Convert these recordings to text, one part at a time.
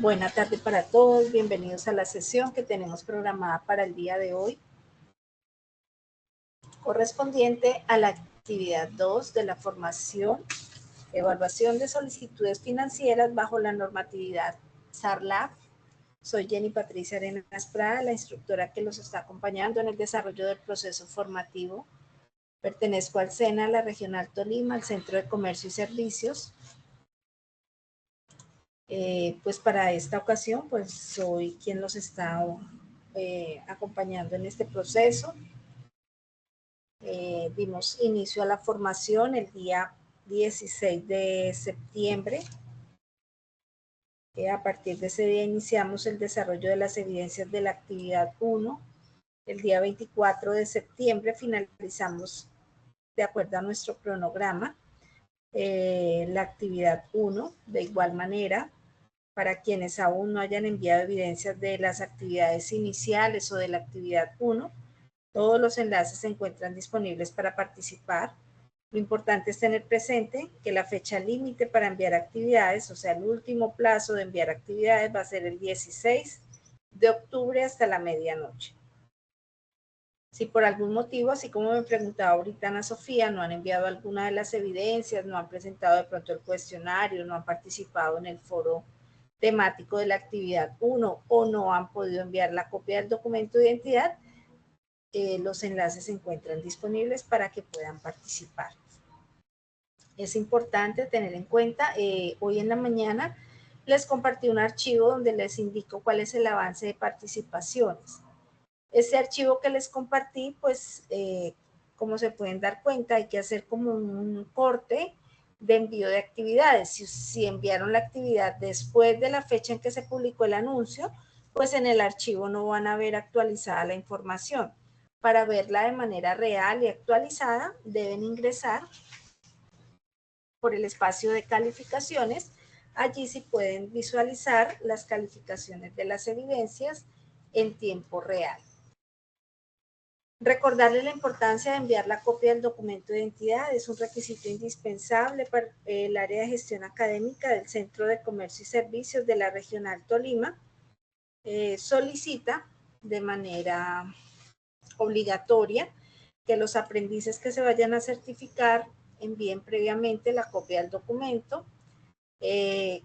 Buena tarde para todos, bienvenidos a la sesión que tenemos programada para el día de hoy, correspondiente a la actividad 2 de la formación, evaluación de solicitudes financieras bajo la normatividad SARLAF. Soy Jenny Patricia Arenas Prada, la instructora que los está acompañando en el desarrollo del proceso formativo. Pertenezco al SENA, la Regional Tolima, al Centro de Comercio y Servicios. Pues para esta ocasión, pues soy quien los está acompañando en este proceso. Dimos inicio a la formación el día 16 de septiembre. A partir de ese día iniciamos el desarrollo de las evidencias de la actividad 1. El día 24 de septiembre finalizamos, de acuerdo a nuestro cronograma, la actividad 1. De igual manera, para quienes aún no hayan enviado evidencias de las actividades iniciales o de la actividad 1, todos los enlaces se encuentran disponibles para participar. Lo importante es tener presente que la fecha límite para enviar actividades, o sea, el último plazo de enviar actividades va a ser el 16 de octubre hasta la medianoche. Si por algún motivo, así como me preguntaba ahorita Ana Sofía, no han enviado alguna de las evidencias, no han presentado de pronto el cuestionario, no han participado en el foro temático de la actividad 1 o no han podido enviar la copia del documento de identidad, los enlaces se encuentran disponibles para que puedan participar. Es importante tener en cuenta, hoy en la mañana les compartí un archivo donde les indico cuál es el avance de participaciones. Ese archivo que les compartí, pues, como se pueden dar cuenta, hay que hacer como un corte de envío de actividades. Si enviaron la actividad después de la fecha en que se publicó el anuncio, pues en el archivo no van a ver actualizada la información. Para verla de manera real y actualizada, deben ingresar por el espacio de calificaciones. Allí sí pueden visualizar las calificaciones de las evidencias en tiempo real. Recordarle la importancia de enviar la copia del documento de identidad. Es un requisito indispensable para el área de gestión académica del Centro de Comercio y Servicios de la Regional Tolima. Solicita de manera obligatoria que los aprendices que se vayan a certificar envíen previamente la copia del documento.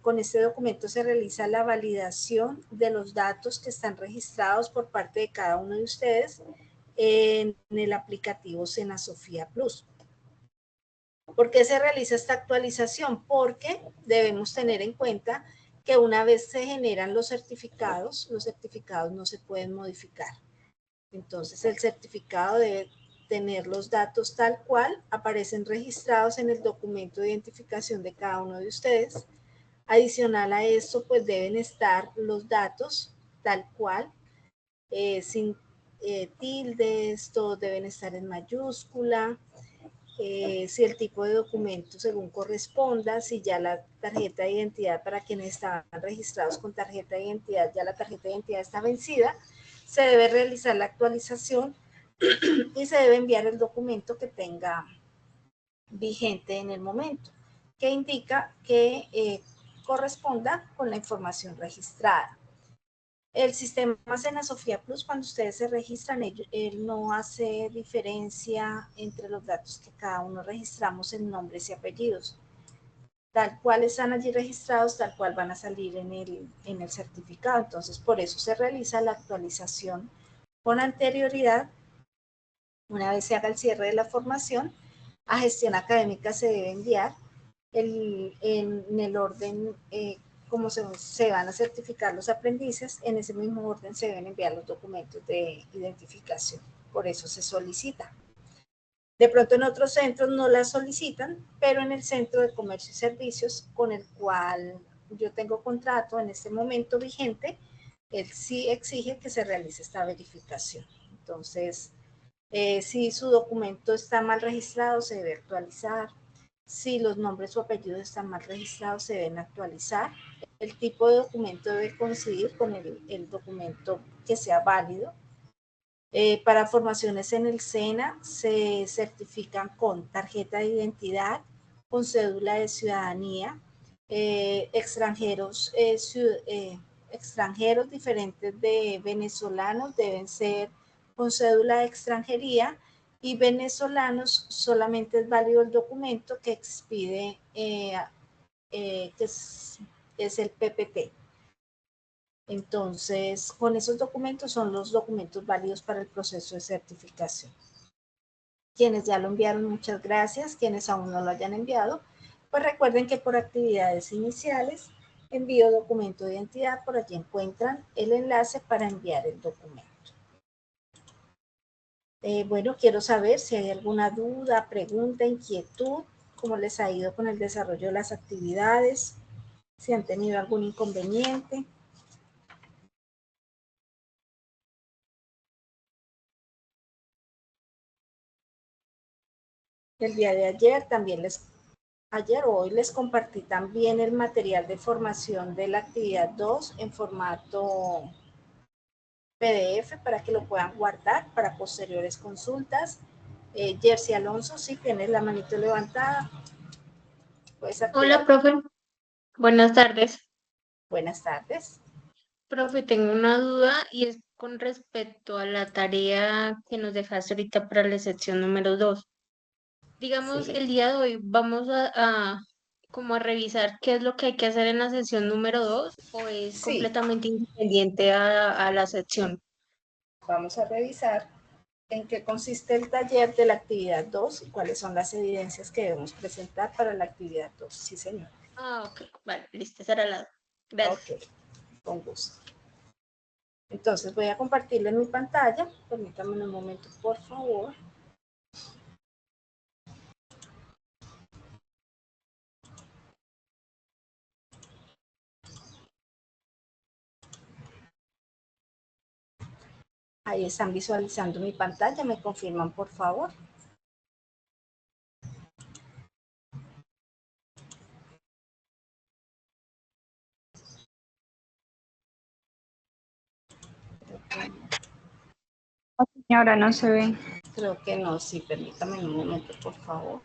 Con este documento se realiza la validación de los datos que están registrados por parte de cada uno de ustedes en el aplicativo SENA Sofía Plus. ¿Por qué se realiza esta actualización? Porque debemos tener en cuenta que una vez se generan los certificados no se pueden modificar. Entonces el certificado debe tener los datos tal cual aparecen registrados en el documento de identificación de cada uno de ustedes. Adicional a esto, pues deben estar los datos tal cual, sin tildes, todos deben estar en mayúscula. Si el tipo de documento según corresponda, si ya la tarjeta de identidad para quienes estaban registrados con tarjeta de identidad, ya la tarjeta de identidad está vencida, se debe realizar la actualización y se debe enviar el documento que tenga vigente en el momento, que indica que corresponda con la información registrada. El sistema SENA Sofía Plus, cuando ustedes se registran, él no hace diferencia entre los datos que cada uno registramos en nombres y apellidos. Tal cual están allí registrados, tal cual van a salir en el certificado. Entonces, por eso se realiza la actualización con anterioridad. Una vez se haga el cierre de la formación, a gestión académica se debe enviar en el orden como se van a certificar los aprendices, en ese mismo orden se deben enviar los documentos de identificación. Por eso se solicita. De pronto en otros centros no la solicitan, pero en el Centro de Comercio y Servicios, con el cual yo tengo contrato en este momento vigente, él sí exige que se realice esta verificación. Entonces, si su documento está mal registrado, se debe actualizar. Si los nombres o apellidos están mal registrados, se deben actualizar. El tipo de documento debe coincidir con el documento que sea válido. Para formaciones en el SENA se certifican con tarjeta de identidad, con cédula de ciudadanía, extranjeros diferentes de venezolanos deben ser con cédula de extranjería, y venezolanos solamente es válido el documento que expide, que es el PPT. Entonces, con esos documentos son los documentos válidos para el proceso de certificación. Quienes ya lo enviaron, muchas gracias. Quienes aún no lo hayan enviado, pues recuerden que por actividades iniciales, envío documento de identidad, por allí encuentran el enlace para enviar el documento. Bueno, quiero saber si hay alguna duda, pregunta, inquietud, cómo les ha ido con el desarrollo de las actividades, si han tenido algún inconveniente. El día de ayer también hoy les compartí también el material de formación de la actividad 2 en formato PDF para que lo puedan guardar para posteriores consultas. Jersey Alonso, sí, tienes la manito levantada. Puedes activar. Hola, profe. Buenas tardes. Buenas tardes. Profe, tengo una duda y es con respecto a la tarea que nos dejaste ahorita para la sección número 2. Digamos, Sí. el día de hoy vamos como a revisar qué es lo que hay que hacer en la sección número 2 o es Sí, completamente independiente a la sección. vamos a revisar en qué consiste el taller de la actividad 2 y cuáles son las evidencias que debemos presentar para la actividad 2. Sí, señor. Ok, vale, listo, esa era la. Gracias. Ok, con gusto. Entonces voy a compartirle mi pantalla. Permítanme un momento, por favor. Ahí están visualizando mi pantalla. ¿Me confirman, por favor? Señora, no se ve. Creo que no. Sí, permítame un momento, por favor.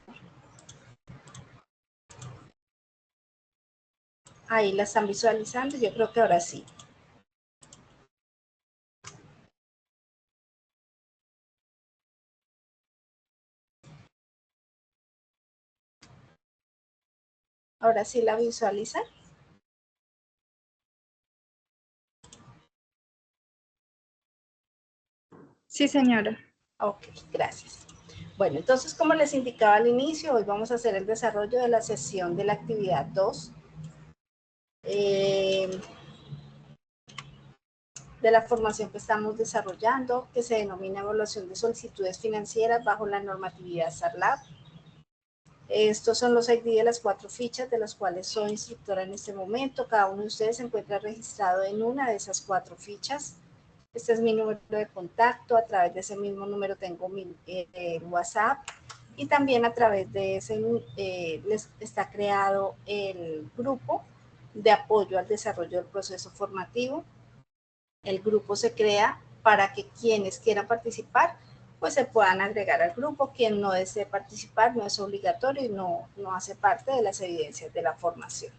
Ahí la están visualizando. Yo creo que ahora sí. Ahora sí la visualizan. Sí, señora. Ok, gracias. Bueno, entonces, como les indicaba al inicio, hoy vamos a hacer el desarrollo de la sesión de la actividad 2. De la formación que estamos desarrollando, que se denomina evaluación de solicitudes financieras bajo la normatividad SARLAB. Estos son los ID de las 4 fichas de las cuales soy instructora en este momento. Cada uno de ustedes se encuentra registrado en una de esas 4 fichas. Este es mi número de contacto. A través de ese mismo número tengo mi WhatsApp. Y también a través de ese les está creado el grupo de apoyo al desarrollo del proceso formativo. El grupo se crea para que quienes quieran participar pues se puedan agregar al grupo. Quien no desee participar no es obligatorio y no hace parte de las evidencias de la formación.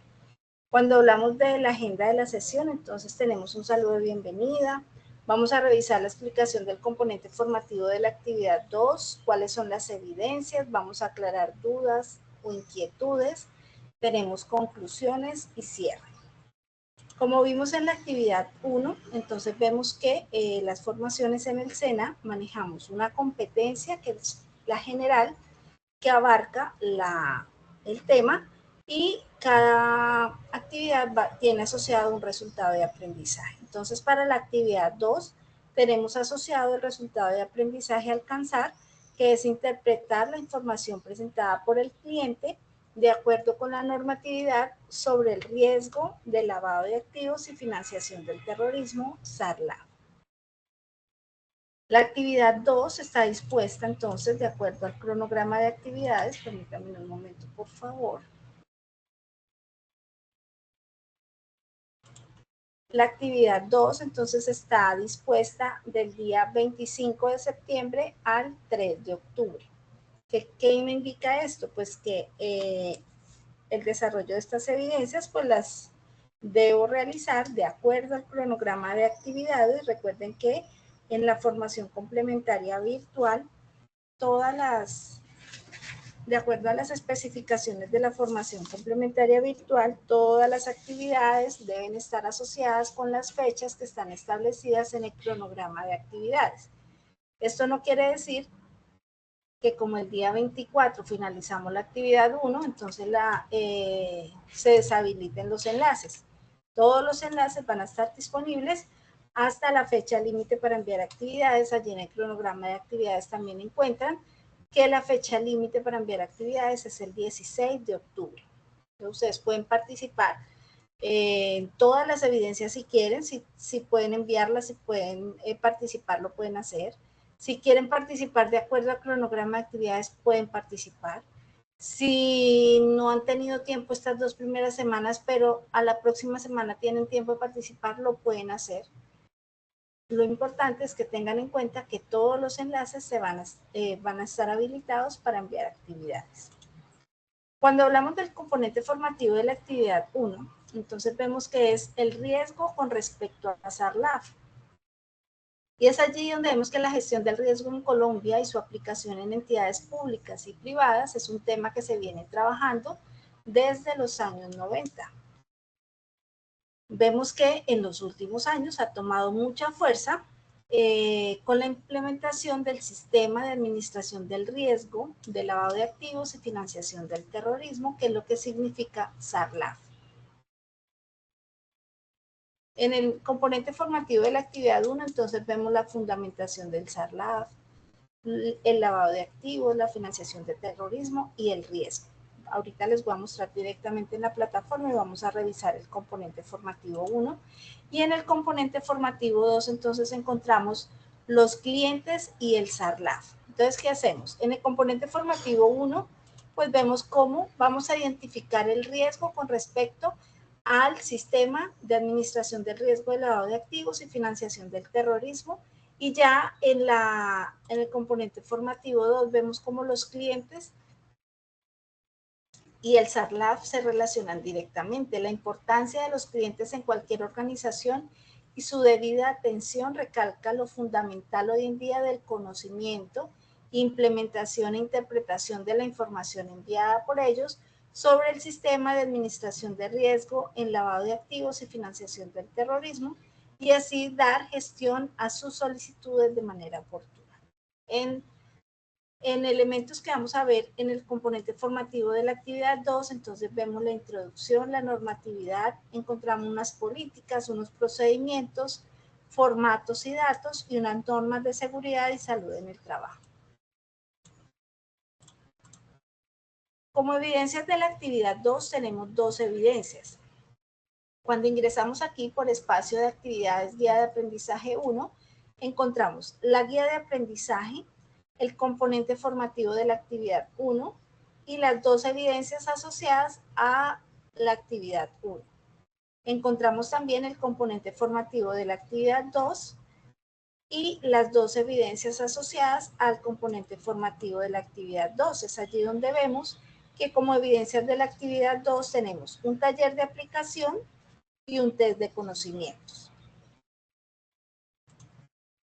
Cuando hablamos de la agenda de la sesión, entonces tenemos un saludo de bienvenida. Vamos a revisar la explicación del componente formativo de la actividad 2, cuáles son las evidencias, vamos a aclarar dudas o inquietudes, tenemos conclusiones y cierre. Como vimos en la actividad 1, entonces vemos que las formaciones en el SENA manejamos una competencia que es la general, que abarca el tema, y cada actividad tiene asociado un resultado de aprendizaje. Entonces, para la actividad 2, tenemos asociado el resultado de aprendizaje a alcanzar, que es interpretar la información presentada por el cliente de acuerdo con la normatividad sobre el riesgo de lavado de activos y financiación del terrorismo, SARLAB. La actividad 2 está dispuesta entonces de acuerdo al cronograma de actividades. Permítanme un momento, por favor. La actividad 2 entonces está dispuesta del día 25 de septiembre al 3 de octubre. ¿Qué me indica esto? Pues que el desarrollo de estas evidencias, pues las debo realizar de acuerdo al cronograma de actividades. Recuerden que en la formación complementaria virtual, de acuerdo a las especificaciones de la formación complementaria virtual, todas las actividades deben estar asociadas con las fechas que están establecidas en el cronograma de actividades. Esto no quiere decir que como el día 24 finalizamos la actividad 1, entonces se deshabiliten los enlaces. Todos los enlaces van a estar disponibles hasta la fecha límite para enviar actividades. Allí en el cronograma de actividades también encuentran que la fecha límite para enviar actividades es el 16 de octubre. Entonces, ustedes pueden participar en todas las evidencias si quieren, si pueden enviarlas, si pueden participar, lo pueden hacer. Si quieren participar de acuerdo al cronograma de actividades, pueden participar. Si no han tenido tiempo estas 2 primeras semanas, pero a la próxima semana tienen tiempo de participar, lo pueden hacer. Lo importante es que tengan en cuenta que todos los enlaces van a estar habilitados para enviar actividades. Cuando hablamos del componente formativo de la actividad 1, entonces vemos que es el riesgo con respecto a SARLAF. Y es allí donde vemos que la gestión del riesgo en Colombia y su aplicación en entidades públicas y privadas es un tema que se viene trabajando desde los años 90. Vemos que en los últimos años ha tomado mucha fuerza con la implementación del sistema de administración del riesgo, de lavado de activos y financiación del terrorismo, que es lo que significa SARLAF. En el componente formativo de la actividad 1, entonces vemos la fundamentación del SARLAF, el lavado de activos, la financiación del terrorismo y el riesgo. Ahorita les voy a mostrar directamente en la plataforma y vamos a revisar el componente formativo 1. Y en el componente formativo 2, entonces encontramos los clientes y el SARLAF. Entonces, ¿qué hacemos? En el componente formativo 1, pues vemos cómo vamos a identificar el riesgo con respecto al sistema de administración del riesgo de lavado de activos y financiación del terrorismo. Y ya en el componente formativo 2 vemos cómo los clientes y el SARLAF se relacionan directamente. La importancia de los clientes en cualquier organización y su debida atención recalca lo fundamental hoy en día del conocimiento, implementación e interpretación de la información enviada por ellos sobre el sistema de administración de riesgo en lavado de activos y financiación del terrorismo, y así dar gestión a sus solicitudes de manera oportuna. En elementos que vamos a ver en el componente formativo de la actividad 2, entonces vemos la introducción, la normatividad, encontramos unas políticas, unos procedimientos, formatos y datos y unas normas de seguridad y salud en el trabajo. Como evidencias de la actividad 2 tenemos 2 evidencias. Cuando ingresamos aquí por espacio de actividades guía de aprendizaje 1, encontramos la guía de aprendizaje, el componente formativo de la actividad 1 y las 2 evidencias asociadas a la actividad 1. Encontramos también el componente formativo de la actividad 2 y las 2 evidencias asociadas al componente formativo de la actividad 2. Es allí donde vemos que como evidencias de la actividad 2 tenemos un taller de aplicación y un test de conocimientos.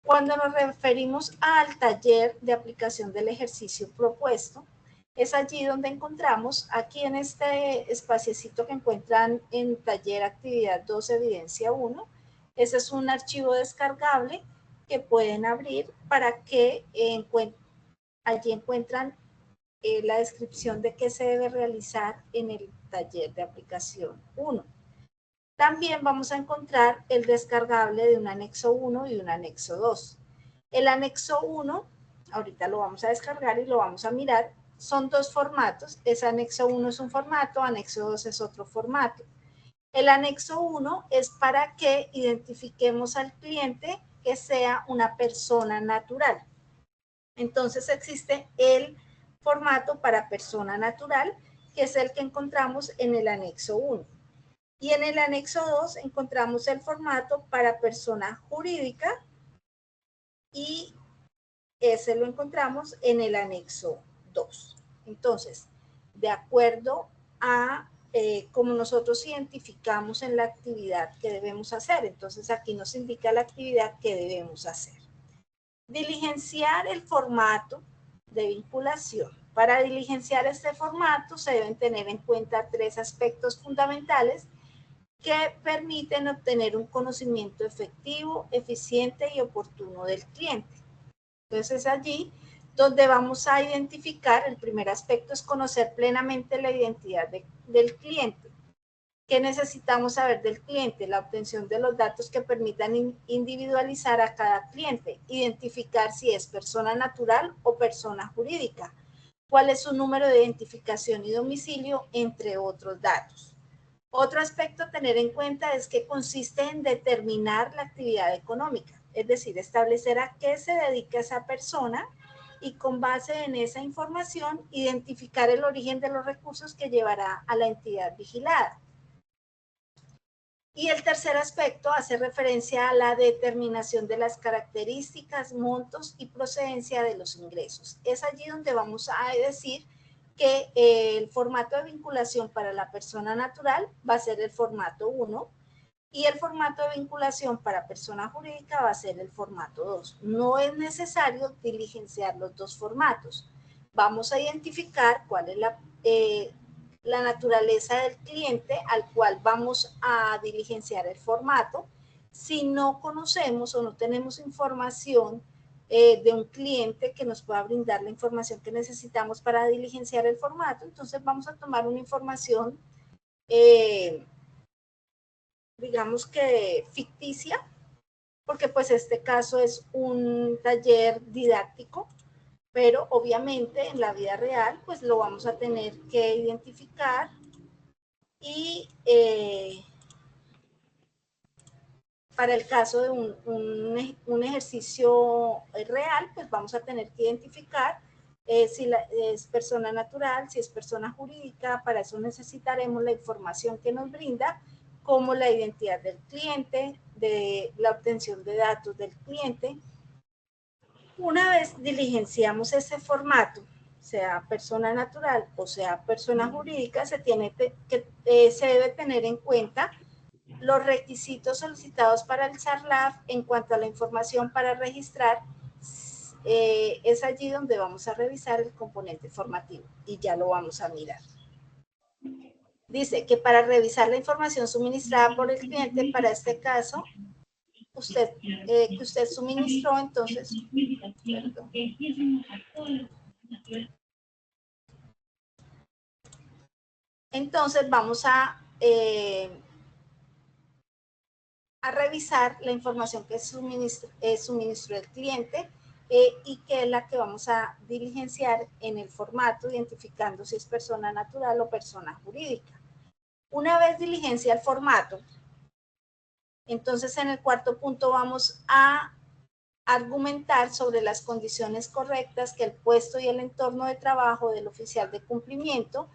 Cuando nos referimos al taller de aplicación del ejercicio propuesto, es allí donde encontramos, aquí en este espaciecito que encuentran en taller actividad 2 evidencia 1, ese es un archivo descargable que pueden abrir para que allí encuentran la descripción de qué se debe realizar en el taller de aplicación 1. También vamos a encontrar el descargable de un anexo 1 y un anexo 2. El anexo 1, ahorita lo vamos a descargar y lo vamos a mirar, son 2 formatos. Ese anexo 1 es un formato, anexo 2 es otro formato. El anexo 1 es para que identifiquemos al cliente que sea una persona natural. Entonces existe el formato para persona natural, que es el que encontramos en el anexo 1. Y en el anexo 2 encontramos el formato para persona jurídica y ese lo encontramos en el anexo 2. Entonces, de acuerdo a como nosotros identificamos en la actividad que debemos hacer. Entonces aquí nos indica la actividad que debemos hacer. Diligenciar el formato de vinculación. Para diligenciar este formato se deben tener en cuenta 3 aspectos fundamentales que permiten obtener un conocimiento efectivo, eficiente y oportuno del cliente. Entonces allí donde vamos a identificar, el primer aspecto es conocer plenamente la identidad del cliente. ¿Qué necesitamos saber del cliente? La obtención de los datos que permitan individualizar a cada cliente, identificar si es persona natural o persona jurídica, cuál es su número de identificación y domicilio, entre otros datos. Otro aspecto a tener en cuenta es que consiste en determinar la actividad económica, es decir, establecer a qué se dedica esa persona y con base en esa información identificar el origen de los recursos que llevará a la entidad vigilada. Y el tercer aspecto hace referencia a la determinación de las características, montos y procedencia de los ingresos. Es allí donde vamos a decir que el formato de vinculación para la persona natural va a ser el formato 1 y el formato de vinculación para persona jurídica va a ser el formato 2. No es necesario diligenciar los dos formatos. Vamos a identificar cuál es la naturaleza del cliente al cual vamos a diligenciar el formato. Si no conocemos o no tenemos información de un cliente que nos pueda brindar la información que necesitamos para diligenciar el formato, entonces vamos a tomar una información, digamos que ficticia, porque pues este caso es un taller didáctico, pero obviamente en la vida real pues lo vamos a tener que identificar y para el caso de un ejercicio real, pues vamos a tener que identificar si es persona natural, si es persona jurídica. Para eso necesitaremos la información que nos brinda, como la identidad del cliente, de la obtención de datos del cliente. Una vez diligenciamos ese formato, sea persona natural o sea persona jurídica, se debe tener en cuenta los requisitos solicitados para el SARLAF en cuanto a la información para registrar. Es allí donde vamos a revisar el componente formativo y ya lo vamos a mirar. Dice que para revisar la información suministrada por el cliente, para este caso, que usted suministró, entonces, perdón. Entonces vamos a revisar la información que suministró el cliente y que es la que vamos a diligenciar en el formato, identificando si es persona natural o persona jurídica. Una vez diligencia el formato, entonces en el cuarto punto vamos a argumentar sobre las condiciones correctas que el puesto y el entorno de trabajo del oficial de cumplimiento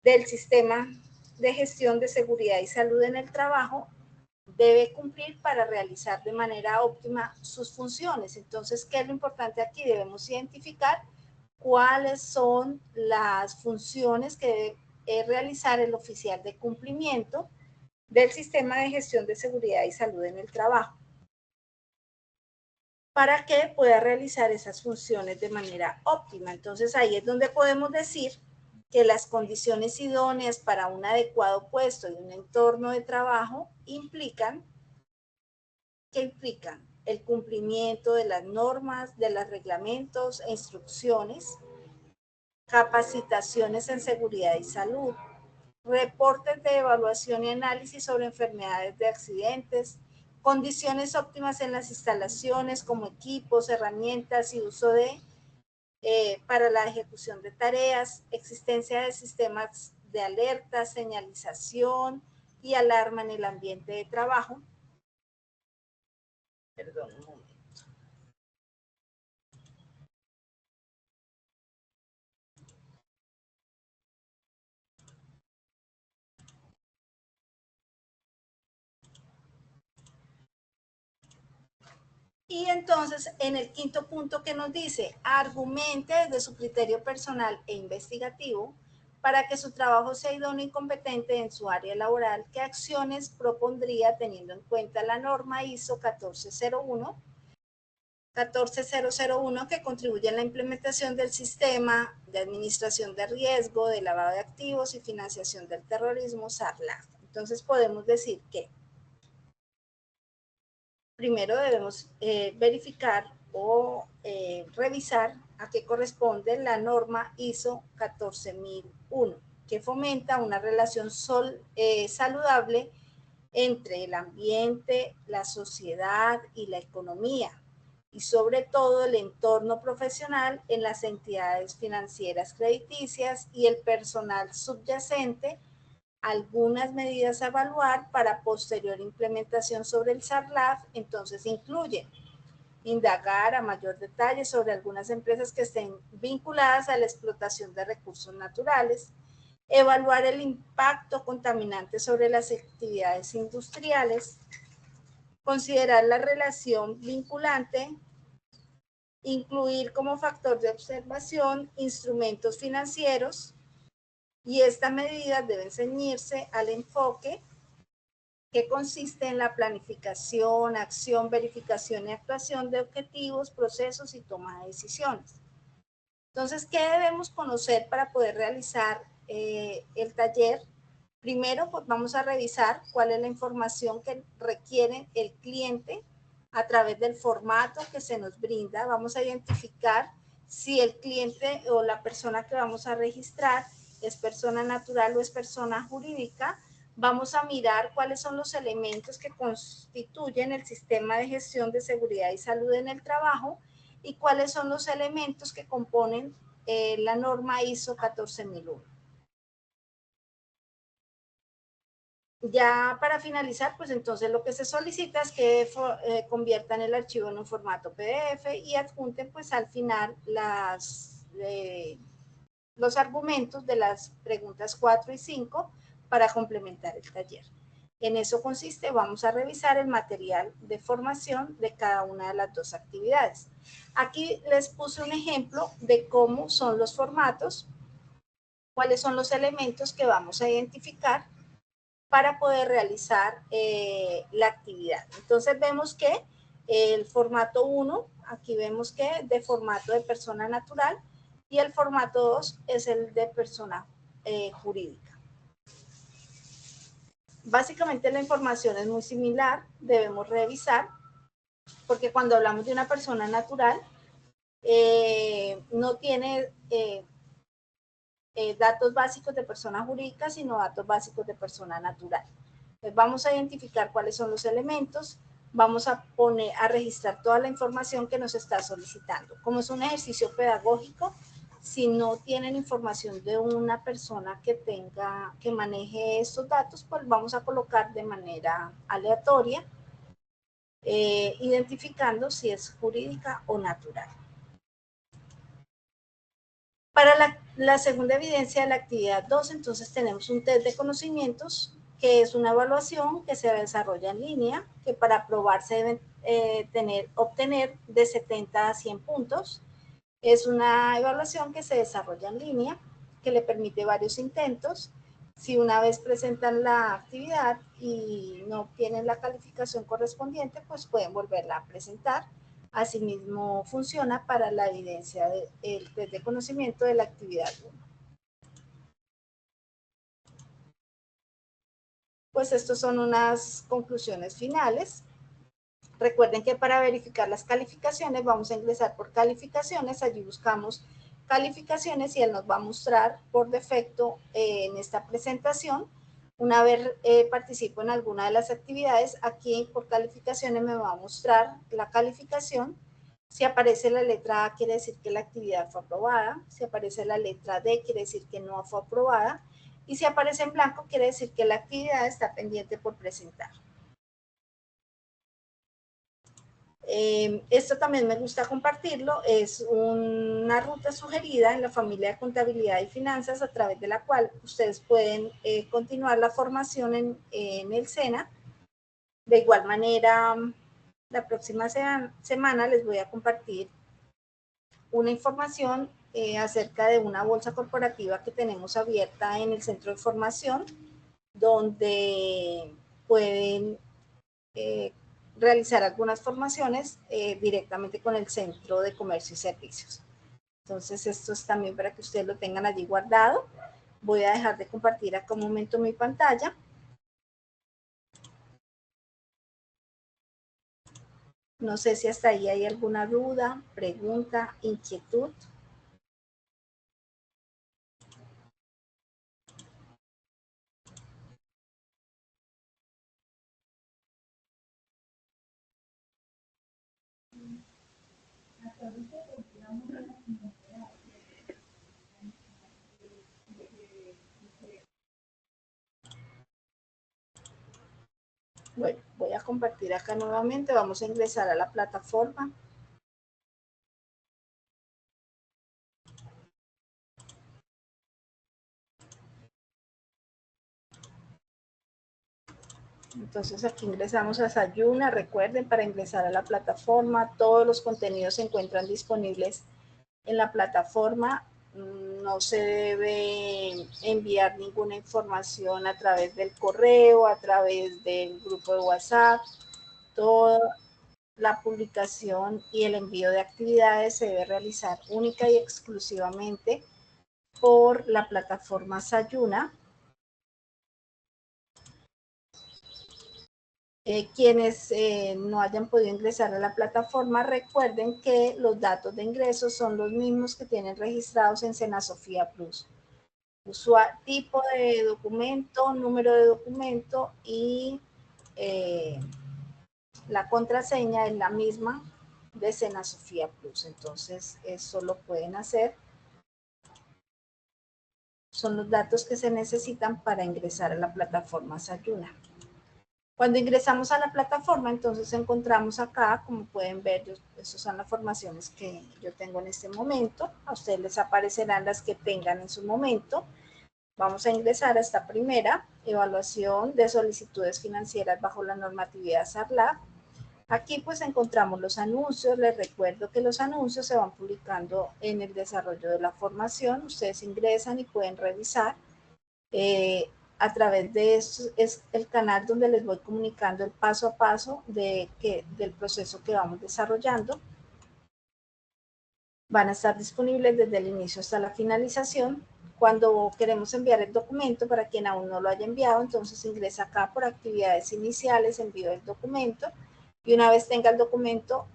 del sistema de gestión de seguridad y salud en el trabajo debe cumplir para realizar de manera óptima sus funciones. Entonces, ¿qué es lo importante aquí? Debemos identificar cuáles son las funciones que debe realizar el oficial de cumplimiento del sistema de gestión de seguridad y salud en el trabajo, para que pueda realizar esas funciones de manera óptima. Entonces, ahí es donde podemos decir que las condiciones idóneas para un adecuado puesto y un entorno de trabajo implican el cumplimiento de las normas, de los reglamentos e instrucciones, capacitaciones en seguridad y salud, reportes de evaluación y análisis sobre enfermedades de accidentes, condiciones óptimas en las instalaciones como equipos, herramientas y uso para la ejecución de tareas, existencia de sistemas de alerta, señalización y alarma en el ambiente de trabajo. Perdón, un momento. Y entonces, en el quinto punto que nos dice, argumente desde su criterio personal e investigativo para que su trabajo sea idóneo y competente en su área laboral, ¿qué acciones propondría teniendo en cuenta la norma ISO 14001 que contribuye a la implementación del sistema de administración de riesgo, de lavado de activos y financiación del terrorismo, SARLAF? Entonces podemos decir que primero debemos verificar o revisar a qué corresponde la norma ISO 14001, que fomenta una relación saludable entre el ambiente, la sociedad y la economía, y sobre todo el entorno profesional en las entidades financieras crediticias y el personal subyacente. Algunas medidas a evaluar para posterior implementación sobre el SARLAF, entonces incluyen indagar a mayor detalle sobre algunas empresas que estén vinculadas a la explotación de recursos naturales, evaluar el impacto contaminante sobre las actividades industriales, considerar la relación vinculante, incluir como factor de observación instrumentos financieros, y estas medidas deben ceñirse al enfoque que consiste en la planificación, acción, verificación y actuación de objetivos, procesos y toma de decisiones. Entonces, ¿qué debemos conocer para poder realizar el taller? Primero, pues vamos a revisar cuál es la información que requiere el cliente a través del formato que se nos brinda. Vamos a identificar si el cliente o la persona que vamos a registrar es persona natural o es persona jurídica. Vamos a mirar cuáles son los elementos que constituyen el sistema de gestión de seguridad y salud en el trabajo y cuáles son los elementos que componen la norma ISO 14001. Ya para finalizar, pues entonces lo que se solicita es que conviertan el archivo en un formato PDF y adjunten pues al final los argumentos de las preguntas 4 y 5 para complementar el taller. En eso consiste, vamos a revisar el material de formación de cada una de las dos actividades. Aquí les puse un ejemplo de cómo son los formatos, cuáles son los elementos que vamos a identificar para poder realizar la actividad. Entonces vemos que el formato 1, aquí vemos que es de formato de persona natural y el formato 2 es el de persona jurídica. Básicamente la información es muy similar, debemos revisar, porque cuando hablamos de una persona natural, no tiene datos básicos de persona jurídica, sino datos básicos de persona natural. Entonces vamos a identificar cuáles son los elementos, vamos a registrar toda la información que nos está solicitando. Como es un ejercicio pedagógico, si no tienen información de una persona que maneje estos datos, pues vamos a colocar de manera aleatoria, identificando si es jurídica o natural. Para la segunda evidencia de la actividad 2, entonces tenemos un test de conocimientos, que es una evaluación que se desarrolla en línea, que para aprobarse deben obtener de 70 a 100 puntos. Es una evaluación que se desarrolla en línea, que le permite varios intentos. Si una vez presentan la actividad y no obtienen la calificación correspondiente, pues pueden volverla a presentar. Asimismo, funciona para la evidencia del test de conocimiento de la actividad 1. Pues estos son unas conclusiones finales. Recuerden que para verificar las calificaciones vamos a ingresar por calificaciones, allí buscamos calificaciones y él nos va a mostrar por defecto en esta presentación. Una vez participo en alguna de las actividades, aquí por calificaciones me va a mostrar la calificación. Si aparece la letra A quiere decir que la actividad fue aprobada, si aparece la letra D quiere decir que no fue aprobada y si aparece en blanco quiere decir que la actividad está pendiente por presentar. Esto también me gusta compartirlo, es una ruta sugerida en la familia de contabilidad y finanzas a través de la cual ustedes pueden continuar la formación en el SENA. De igual manera, la próxima semana les voy a compartir una información acerca de una bolsa corporativa que tenemos abierta en el centro de formación, donde pueden realizar algunas formaciones directamente con el Centro de Comercio y Servicios. Entonces, esto es también para que ustedes lo tengan allí guardado. Voy a dejar de compartir acá un momento mi pantalla. No sé si hasta ahí hay alguna duda, pregunta, inquietud. Bueno, voy a compartir acá nuevamente. Vamos a ingresar a la plataforma. Entonces aquí ingresamos a Sayuna. Recuerden, para ingresar a la plataforma, todos los contenidos se encuentran disponibles en la plataforma. No se debe enviar ninguna información a través del correo, a través del grupo de WhatsApp. Toda la publicación y el envío de actividades se debe realizar única y exclusivamente por la plataforma Sayuna. Quienes no hayan podido ingresar a la plataforma, recuerden que los datos de ingreso son los mismos que tienen registrados en Senasofía Plus. Tipo de documento, número de documento y la contraseña es la misma de Senasofía Plus. Entonces, eso lo pueden hacer. Son los datos que se necesitan para ingresar a la plataforma Sayuna. Cuando ingresamos a la plataforma, entonces encontramos acá, como pueden ver, esas son las formaciones que yo tengo en este momento. A ustedes les aparecerán las que tengan en su momento. Vamos a ingresar a esta primera, evaluación de solicitudes financieras bajo la normatividad SARLAF. Aquí pues encontramos los anuncios. Les recuerdo que los anuncios se van publicando en el desarrollo de la formación. Ustedes ingresan y pueden revisar. A través de esto es el canal donde les voy comunicando el paso a paso del proceso que vamos desarrollando. Van a estar disponibles desde el inicio hasta la finalización. Cuando queremos enviar el documento, para quien aún no lo haya enviado, entonces ingresa acá por actividades iniciales, envío del documento, y una vez tenga el documento,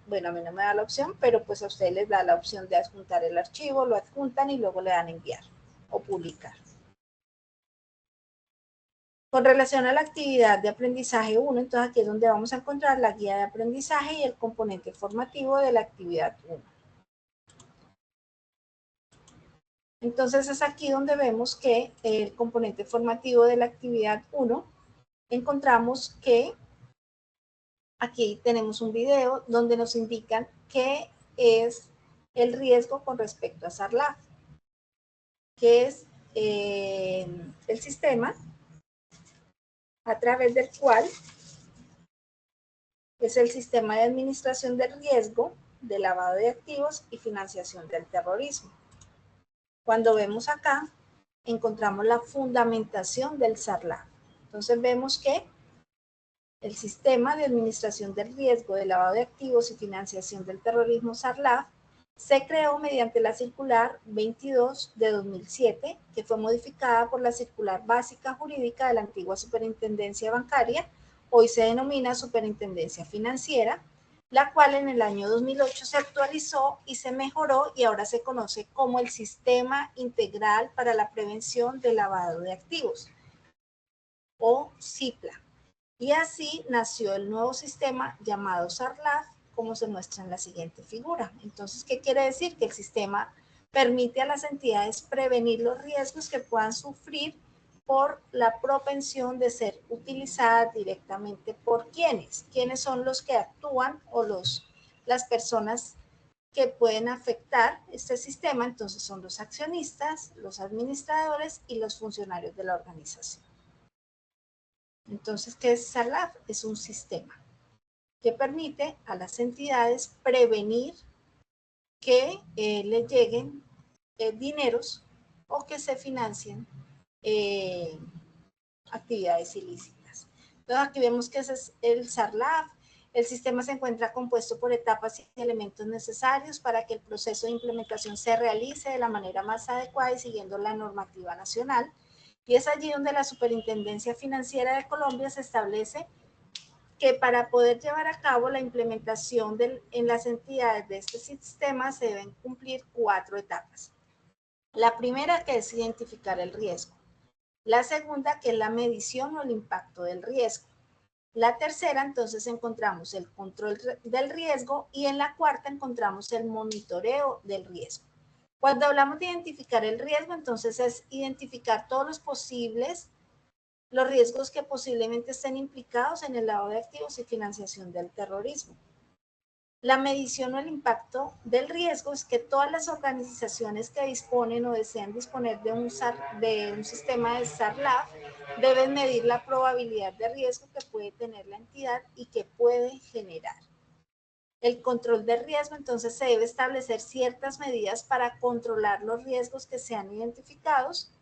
bueno, a mí no me da la opción, pero pues a ustedes les da la opción de adjuntar el archivo, lo adjuntan y luego le dan enviar o publicar. Con relación a la actividad de aprendizaje 1, entonces aquí es donde vamos a encontrar la guía de aprendizaje y el componente formativo de la actividad 1. Entonces es aquí donde vemos que el componente formativo de la actividad 1, encontramos que aquí tenemos un video donde nos indican qué es el riesgo con respecto a SARLAF, que es el sistema a través del cual es el sistema de administración del riesgo, de lavado de activos y financiación del terrorismo. Cuando vemos acá, encontramos la fundamentación del SARLAF. Entonces vemos que el sistema de administración del riesgo, de lavado de activos y financiación del terrorismo SARLAF se creó mediante la circular 22 de 2007, que fue modificada por la circular básica jurídica de la antigua Superintendencia Bancaria, hoy se denomina Superintendencia Financiera, la cual en el año 2008 se actualizó y se mejoró y ahora se conoce como el Sistema Integral para la Prevención del Lavado de Activos, o CIPLA. Y así nació el nuevo sistema llamado SARLAF, como se muestra en la siguiente figura. Entonces, ¿qué quiere decir? Que el sistema permite a las entidades prevenir los riesgos que puedan sufrir por la propensión de ser utilizadas directamente por quienes. ¿Quiénes son los que actúan o las personas que pueden afectar este sistema? Entonces son los accionistas, los administradores y los funcionarios de la organización. Entonces, ¿qué es SARLAF? Es un sistema que permite a las entidades prevenir que les lleguen dineros o que se financien actividades ilícitas. Entonces aquí vemos que ese es el SARLAF. El sistema se encuentra compuesto por etapas y elementos necesarios para que el proceso de implementación se realice de la manera más adecuada y siguiendo la normativa nacional. Y es allí donde la Superintendencia Financiera de Colombia se establece que para poder llevar a cabo la implementación en las entidades de este sistema se deben cumplir 4 etapas. La primera, que es identificar el riesgo. La segunda, que es la medición o el impacto del riesgo. La tercera, entonces, encontramos el control del riesgo y en la cuarta encontramos el monitoreo del riesgo. Cuando hablamos de identificar el riesgo, entonces es identificar todos los riesgos que posiblemente estén implicados en el lavado de activos y financiación del terrorismo. La medición o el impacto del riesgo es que todas las organizaciones que disponen o desean disponer de un sistema de SARLAF deben medir la probabilidad de riesgo que puede tener la entidad y que puede generar. El control del riesgo, entonces se debe establecer ciertas medidas para controlar los riesgos que sean identificados.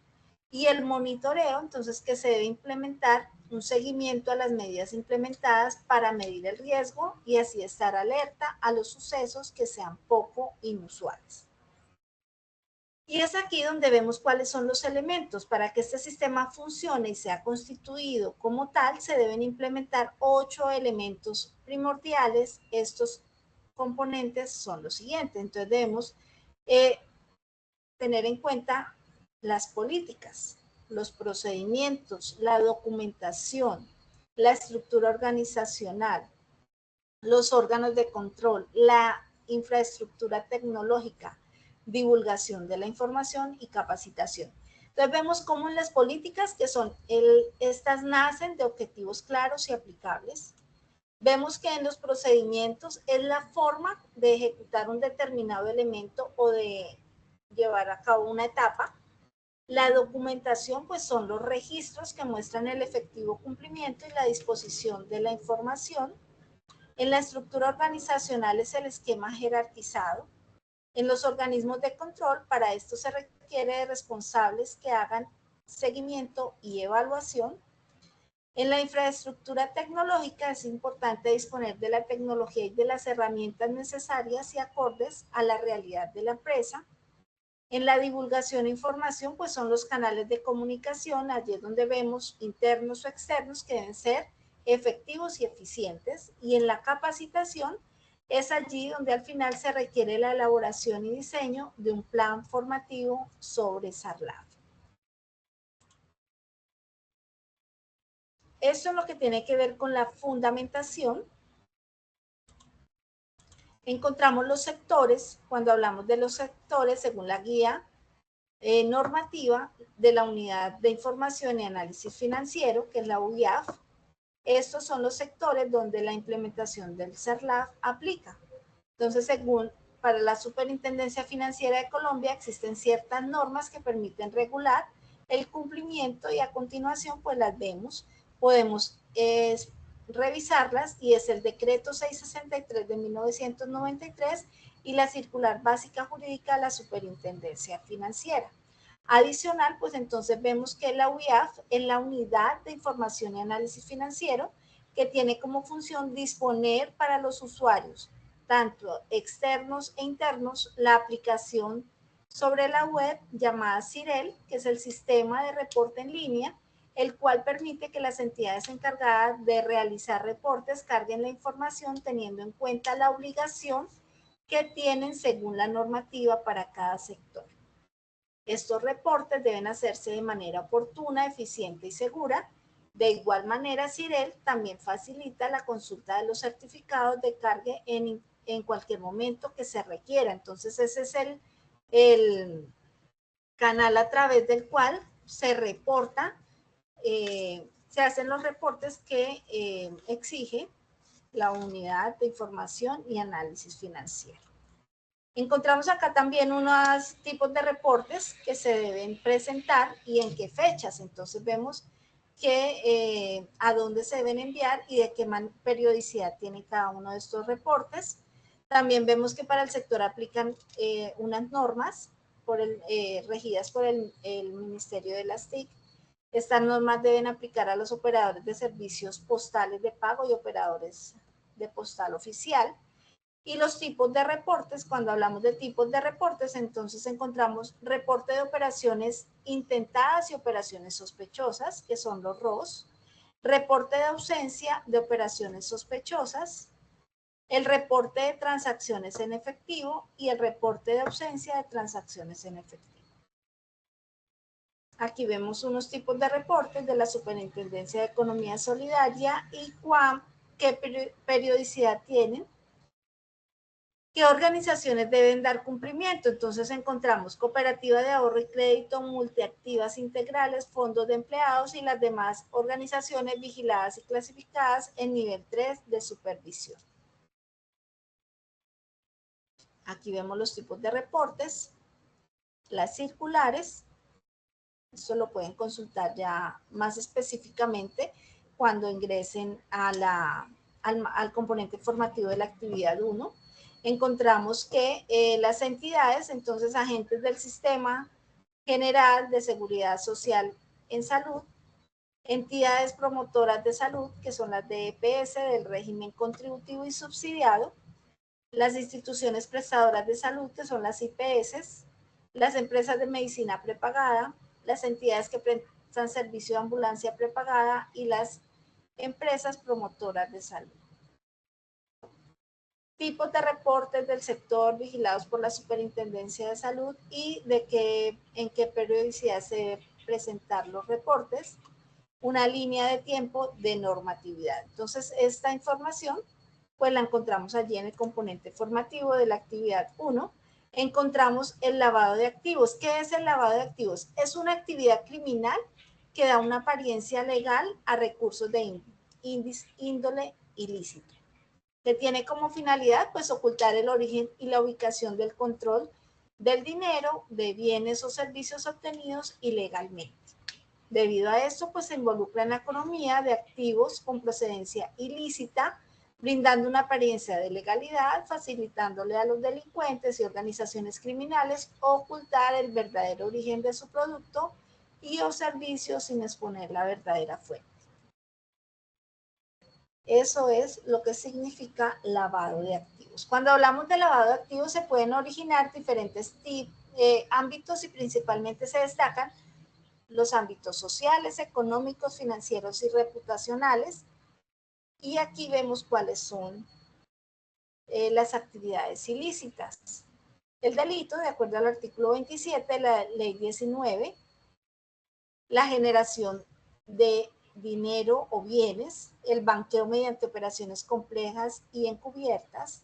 Y el monitoreo, entonces, que se debe implementar un seguimiento a las medidas implementadas para medir el riesgo y así estar alerta a los sucesos que sean poco inusuales. Y es aquí donde vemos cuáles son los elementos. Para que este sistema funcione y sea constituido como tal, se deben implementar 8 elementos primordiales. Estos componentes son los siguientes. Entonces debemos tener en cuenta las políticas, los procedimientos, la documentación, la estructura organizacional, los órganos de control, la infraestructura tecnológica, divulgación de la información y capacitación. Entonces vemos cómo en las políticas estas nacen de objetivos claros y aplicables. Vemos que en los procedimientos es la forma de ejecutar un determinado elemento o de llevar a cabo una etapa. La documentación, pues son los registros que muestran el efectivo cumplimiento y la disposición de la información. En la estructura organizacional es el esquema jerarquizado. En los organismos de control, para esto se requiere de responsables que hagan seguimiento y evaluación. En la infraestructura tecnológica es importante disponer de la tecnología y de las herramientas necesarias y acordes a la realidad de la empresa. En la divulgación e información, pues son los canales de comunicación, allí es donde vemos internos o externos que deben ser efectivos y eficientes. Y en la capacitación es allí donde al final se requiere la elaboración y diseño de un plan formativo sobre SARLAF. Esto es lo que tiene que ver con la fundamentación. Encontramos los sectores, cuando hablamos de los sectores, según la guía normativa de la Unidad de Información y Análisis Financiero, que es la UIAF. Estos son los sectores donde la implementación del SARLAF aplica. Entonces, para la Superintendencia Financiera de Colombia existen ciertas normas que permiten regular el cumplimiento y a continuación pues las vemos. Podemos revisarlas y es el decreto 663 de 1993 y la circular básica jurídica de la Superintendencia Financiera. Adicional, pues entonces vemos que la UIAF es la Unidad de Información y Análisis Financiero que tiene como función disponer para los usuarios, tanto externos e internos, la aplicación sobre la web llamada CIREL, que es el sistema de reporte en línea, el cual permite que las entidades encargadas de realizar reportes carguen la información teniendo en cuenta la obligación que tienen según la normativa para cada sector. Estos reportes deben hacerse de manera oportuna, eficiente y segura. De igual manera, CIREL también facilita la consulta de los certificados de cargue en cualquier momento que se requiera. Entonces, ese es el canal a través del cual se reporta, se hacen los reportes que exige la Unidad de Información y Análisis Financiero. Encontramos acá también unos tipos de reportes que se deben presentar y en qué fechas. Entonces vemos que a dónde se deben enviar y de qué periodicidad tiene cada uno de estos reportes. También vemos que para el sector aplican unas normas regidas por el Ministerio de las TIC. Estas normas deben aplicar a los operadores de servicios postales de pago y operadores de postal oficial. Y los tipos de reportes, cuando hablamos de tipos de reportes, entonces encontramos reporte de operaciones intentadas y operaciones sospechosas, que son los ROS, reporte de ausencia de operaciones sospechosas, el reporte de transacciones en efectivo y el reporte de ausencia de transacciones en efectivo. Aquí vemos unos tipos de reportes de la Superintendencia de Economía Solidaria y qué periodicidad tienen, qué organizaciones deben dar cumplimiento. Entonces encontramos Cooperativa de Ahorro y Crédito, Multiactivas Integrales, Fondos de Empleados y las demás organizaciones vigiladas y clasificadas en nivel 3 de supervisión. Aquí vemos los tipos de reportes, las circulares. Esto lo pueden consultar ya más específicamente cuando ingresen al componente formativo de la actividad 1. Encontramos que las entidades, entonces agentes del Sistema General de Seguridad Social en Salud, entidades promotoras de salud, que son las de EPS del régimen contributivo y subsidiado, las instituciones prestadoras de salud, que son las IPS, las empresas de medicina prepagada, las entidades que prestan servicio de ambulancia prepagada y las empresas promotoras de salud. Tipos de reportes del sector vigilados por la Superintendencia de Salud y en qué periodicidad se deben presentar los reportes. Una línea de tiempo de normatividad. Entonces, esta información pues la encontramos allí en el componente formativo de la actividad 1. Encontramos el lavado de activos. ¿Qué es el lavado de activos? Es una actividad criminal que da una apariencia legal a recursos de índole ilícito, que tiene como finalidad pues ocultar el origen y la ubicación del control del dinero, de bienes o servicios obtenidos ilegalmente. Debido a esto, pues se involucra en la economía de activos con procedencia ilícita, brindando una apariencia de legalidad, facilitándole a los delincuentes y organizaciones criminales ocultar el verdadero origen de su producto y o servicio sin exponer la verdadera fuente. Eso es lo que significa lavado de activos. Cuando hablamos de lavado de activos se pueden originar diferentes ámbitos y principalmente se destacan los ámbitos sociales, económicos, financieros y reputacionales. Y aquí vemos cuáles son las actividades ilícitas. El delito, de acuerdo al artículo 27 de la ley 19, la generación de dinero o bienes, el banqueo mediante operaciones complejas y encubiertas,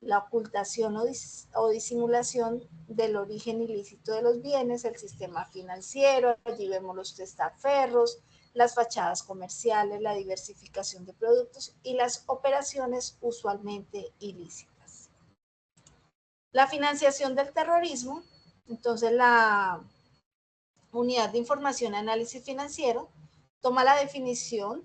la ocultación o disimulación del origen ilícito de los bienes, el sistema financiero, allí vemos los testaferros, las fachadas comerciales, la diversificación de productos y las operaciones usualmente ilícitas. La financiación del terrorismo, entonces la Unidad de Información y Análisis Financiero toma la definición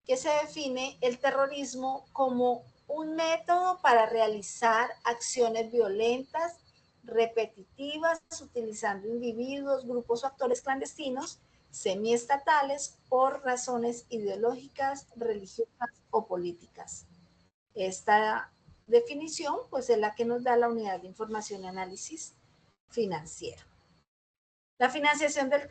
que se define el terrorismo como un método para realizar acciones violentas, repetitivas, utilizando individuos, grupos o actores clandestinos, semiestatales, por razones ideológicas, religiosas o políticas. Esta definición, pues, es la que nos da la Unidad de Información y Análisis Financiero. La financiación del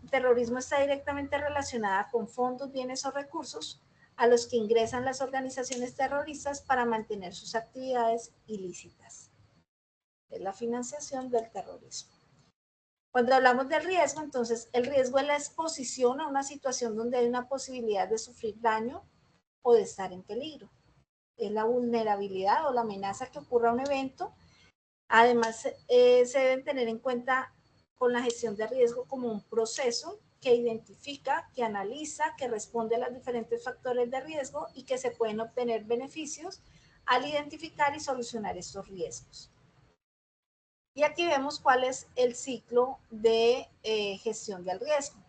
terrorismo está directamente relacionada con fondos, bienes o recursos a los que ingresan las organizaciones terroristas para mantener sus actividades ilícitas. Es la financiación del terrorismo. Cuando hablamos del riesgo, entonces el riesgo es la exposición a una situación donde hay una posibilidad de sufrir daño o de estar en peligro. Es la vulnerabilidad o la amenaza que ocurra un evento. Además, se deben tener en cuenta con la gestión de riesgo como un proceso que identifica, que analiza, que responde a los diferentes factores de riesgo y que se pueden obtener beneficios al identificar y solucionar estos riesgos. Y aquí vemos cuál es el ciclo de gestión del riesgo.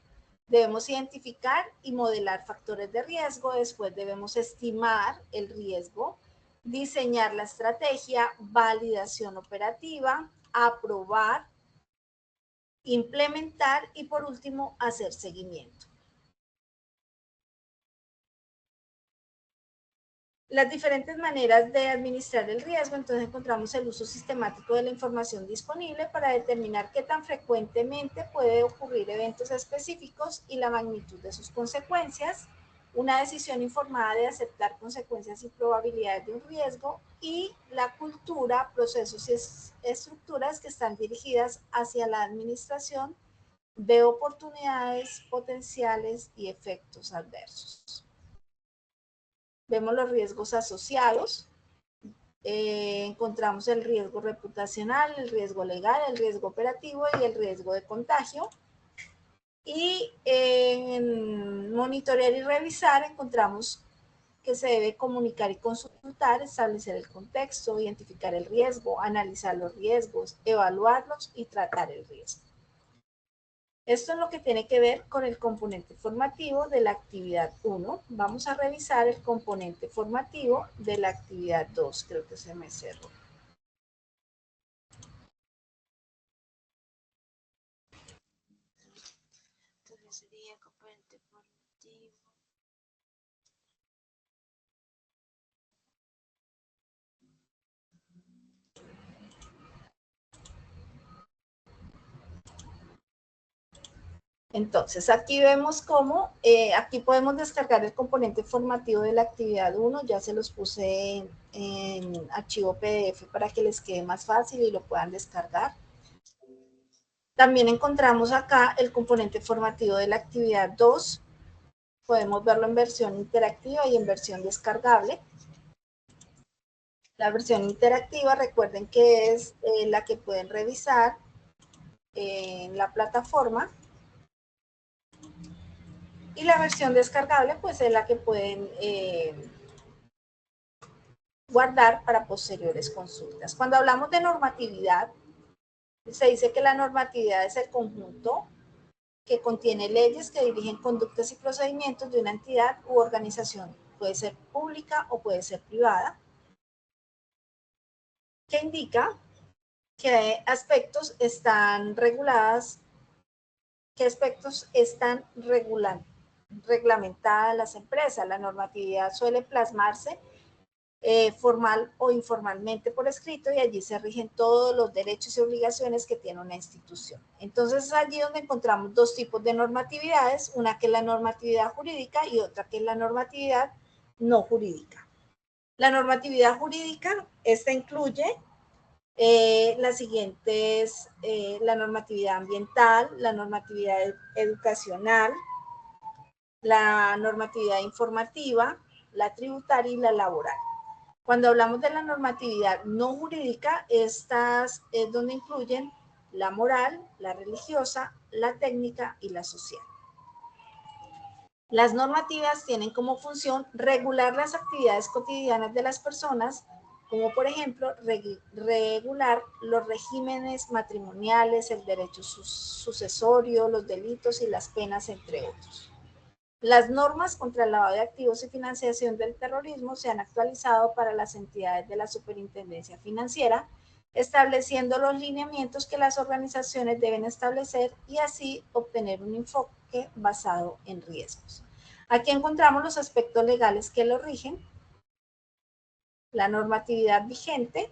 Debemos identificar y modelar factores de riesgo, después debemos estimar el riesgo, diseñar la estrategia, validación operativa, aprobar, implementar y por último hacer seguimiento. Las diferentes maneras de administrar el riesgo, entonces encontramos el uso sistemático de la información disponible para determinar qué tan frecuentemente puede ocurrir eventos específicos y la magnitud de sus consecuencias, una decisión informada de aceptar consecuencias y probabilidades de un riesgo y la cultura, procesos y estructuras que están dirigidas hacia la administración de oportunidades potenciales y efectos adversos. Vemos los riesgos asociados, encontramos el riesgo reputacional, el riesgo legal, el riesgo operativo y el riesgo de contagio. Y en monitorear y revisar encontramos que se debe comunicar y consultar, establecer el contexto, identificar el riesgo, analizar los riesgos, evaluarlos y tratar el riesgo. Esto es lo que tiene que ver con el componente formativo de la actividad 1. Vamos a revisar el componente formativo de la actividad 2. Creo que se me cerró. Entonces sería componente formativo. Entonces, aquí vemos cómo, aquí podemos descargar el componente formativo de la actividad 1, ya se los puse en archivo PDF para que les quede más fácil y lo puedan descargar. También encontramos acá el componente formativo de la actividad 2, podemos verlo en versión interactiva y en versión descargable. La versión interactiva, recuerden que es la que pueden revisar en la plataforma. Y la versión descargable, pues es la que pueden guardar para posteriores consultas. Cuando hablamos de normatividad, se dice que la normatividad es el conjunto que contiene leyes que dirigen conductas y procedimientos de una entidad u organización. Puede ser pública o puede ser privada, que indica qué aspectos están reguladas, qué aspectos están reglamentadas las empresas. La normatividad suele plasmarse formal o informalmente por escrito y allí se rigen todos los derechos y obligaciones que tiene una institución. Entonces es allí donde encontramos dos tipos de normatividades, una que es la normatividad jurídica y otra que es la normatividad no jurídica. La normatividad jurídica, esta incluye las siguientes, la normatividad ambiental, la normatividad educacional, la normatividad informativa, la tributaria y la laboral. Cuando hablamos de la normatividad no jurídica, estas es donde incluyen la moral, la religiosa, la técnica y la social. Las normativas tienen como función regular las actividades cotidianas de las personas, como por ejemplo regular los regímenes matrimoniales, el derecho sucesorio, los delitos y las penas, entre otros. Las normas contra el lavado de activos y financiación del terrorismo se han actualizado para las entidades de la Superintendencia Financiera, estableciendo los lineamientos que las organizaciones deben establecer y así obtener un enfoque basado en riesgos. Aquí encontramos los aspectos legales que lo rigen, la normatividad vigente,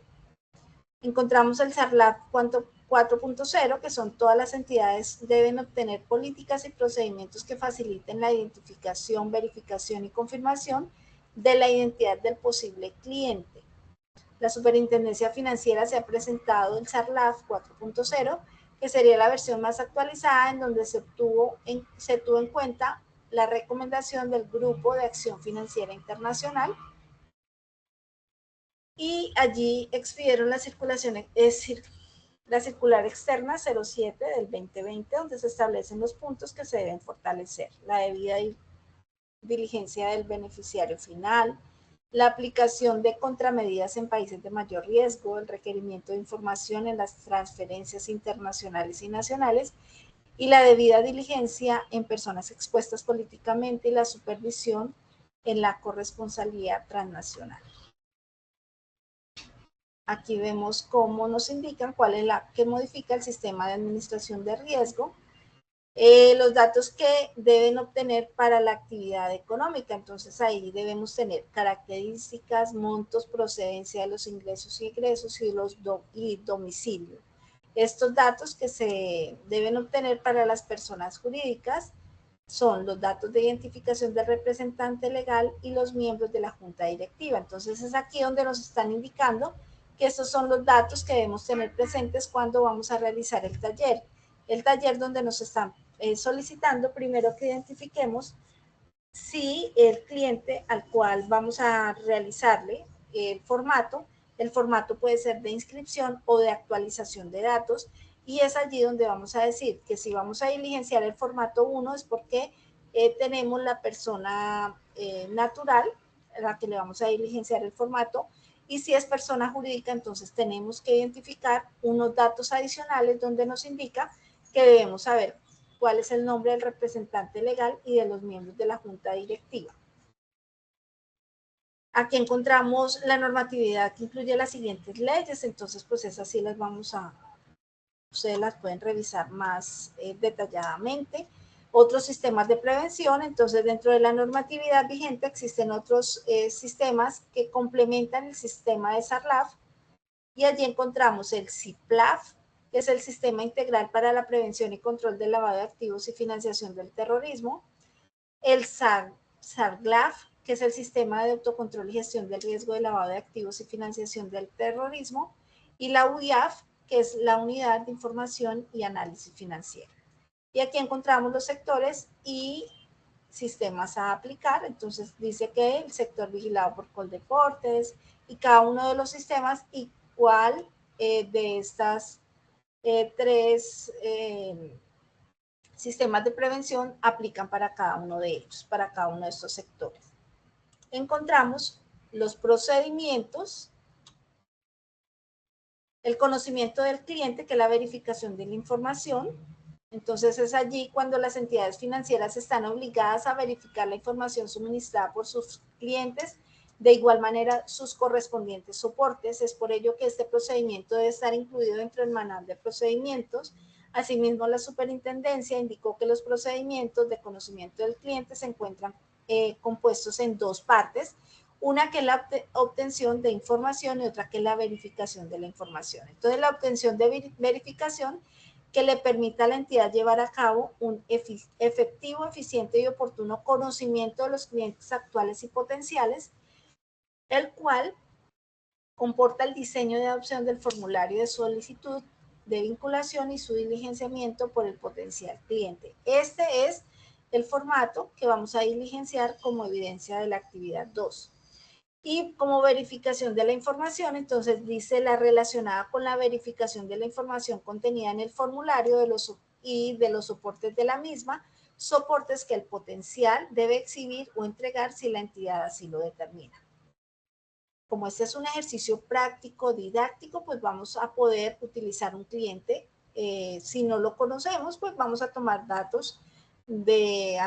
encontramos el SARLAP 4.0, que son todas las entidades deben obtener políticas y procedimientos que faciliten la identificación, verificación y confirmación de la identidad del posible cliente. La Superintendencia Financiera se ha presentado el SARLAP 4.0, que sería la versión más actualizada en donde se tuvo en cuenta la recomendación del Grupo de Acción Financiera Internacional y allí expidieron la circular externa 07 del 2020, donde se establecen los puntos que se deben fortalecer: la debida diligencia del beneficiario final, la aplicación de contramedidas en países de mayor riesgo, el requerimiento de información en las transferencias internacionales y nacionales, y la debida diligencia en personas expuestas políticamente y la supervisión en la corresponsalía transnacional. Aquí vemos cómo nos indican cuál es la que modifica el sistema de administración de riesgo. Los datos que deben obtener para la actividad económica. Entonces ahí debemos tener características, montos, procedencia de los ingresos y egresos y domicilio. Estos datos que se deben obtener para las personas jurídicas son los datos de identificación del representante legal y los miembros de la junta directiva. Entonces es aquí donde nos están indicando que estos son los datos que debemos tener presentes cuando vamos a realizar el taller. El taller donde nos están solicitando primero que identifiquemos si el cliente al cual vamos a realizarle el formato puede ser de inscripción o de actualización de datos, y es allí donde vamos a decir que si vamos a diligenciar el formato 1 es porque tenemos la persona natural a la que le vamos a diligenciar el formato, y si es persona jurídica entonces tenemos que identificar unos datos adicionales donde nos indica que debemos saber cuál es el nombre del representante legal y de los miembros de la junta directiva. Aquí encontramos la normatividad que incluye las siguientes leyes, entonces pues esas sí las ustedes las pueden revisar más detalladamente. Otros sistemas de prevención, entonces dentro de la normatividad vigente existen otros sistemas que complementan el sistema de SARLAF, y allí encontramos el CIPLAF, que es el Sistema Integral para la Prevención y Control del Lavado de Activos y Financiación del Terrorismo, el SARGLAF, que es el Sistema de Autocontrol y Gestión del Riesgo de Lavado de Activos y Financiación del Terrorismo, y la UIAF, que es la Unidad de Información y Análisis Financiero. Y aquí encontramos los sectores y sistemas a aplicar. Entonces dice que el sector vigilado por Coldeportes y cada uno de los sistemas y cuál de estas tres sistemas de prevención aplican para cada uno de ellos, para cada uno de estos sectores. Encontramos los procedimientos, el conocimiento del cliente, que es la verificación de la información. Entonces es allí cuando las entidades financieras están obligadas a verificar la información suministrada por sus clientes, de igual manera sus correspondientes soportes. Es por ello que este procedimiento debe estar incluido dentro del manual de procedimientos. Asimismo, la superintendencia indicó que los procedimientos de conocimiento del cliente se encuentran compuestos en dos partes, una que es la obtención de información y otra que es la verificación de la información. Entonces, la obtención de verificación que le permita a la entidad llevar a cabo un efectivo, eficiente y oportuno conocimiento de los clientes actuales y potenciales, el cual comporta el diseño de adopción del formulario de solicitud de vinculación y su diligenciamiento por el potencial cliente. Este es el formato que vamos a diligenciar como evidencia de la actividad 2. Y como verificación de la información, entonces dice la relacionada con la verificación de la información contenida en el formulario y de los soportes de la misma, soportes que el potencial debe exhibir o entregar si la entidad así lo determina. Como este es un ejercicio práctico, didáctico, pues vamos a poder utilizar un cliente. Si no lo conocemos, pues vamos a tomar datos de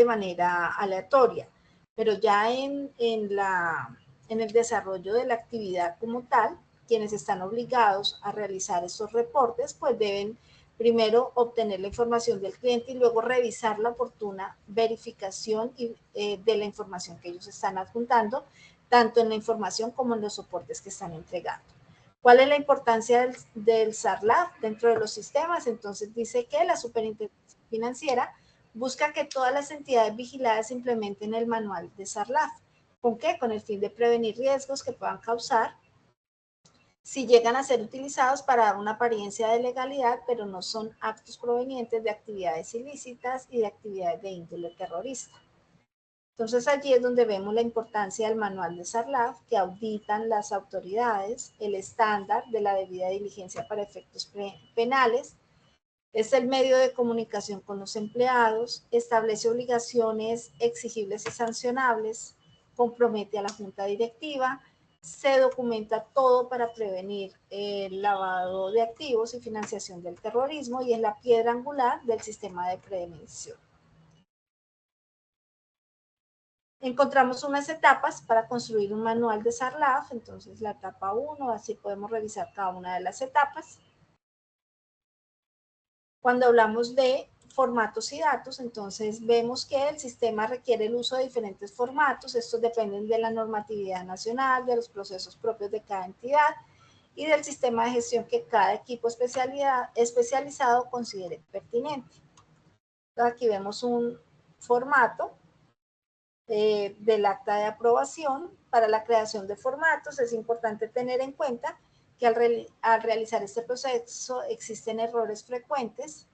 manera aleatoria. Pero ya en el desarrollo de la actividad como tal, quienes están obligados a realizar estos reportes, pues deben primero obtener la información del cliente y luego revisar la oportuna verificación de la información que ellos están adjuntando, tanto en la información como en los soportes que están entregando. ¿Cuál es la importancia del SARLAF dentro de los sistemas? Entonces dice que la Superintendencia Financiera busca que todas las entidades vigiladas implementen el manual de SARLAF. ¿Con qué? Con el fin de prevenir riesgos que puedan causar si llegan a ser utilizados para dar una apariencia de legalidad, pero no son actos provenientes de actividades ilícitas y de actividades de índole terrorista. Entonces allí es donde vemos la importancia del manual de SARLAF, que auditan las autoridades, el estándar de la debida diligencia para efectos penales, es el medio de comunicación con los empleados, establece obligaciones exigibles y sancionables, compromete a la junta directiva, se documenta todo para prevenir el lavado de activos y financiación del terrorismo y es la piedra angular del sistema de prevención. Encontramos unas etapas para construir un manual de SARLAF, entonces la etapa 1, así podemos revisar cada una de las etapas. Cuando hablamos de formatos y datos, entonces vemos que el sistema requiere el uso de diferentes formatos, estos dependen de la normatividad nacional, de los procesos propios de cada entidad y del sistema de gestión que cada equipo especializado considere pertinente. Entonces, aquí vemos un formato del acta de aprobación. Para la creación de formatos es importante tener en cuenta que al realizar este proceso existen errores frecuentes,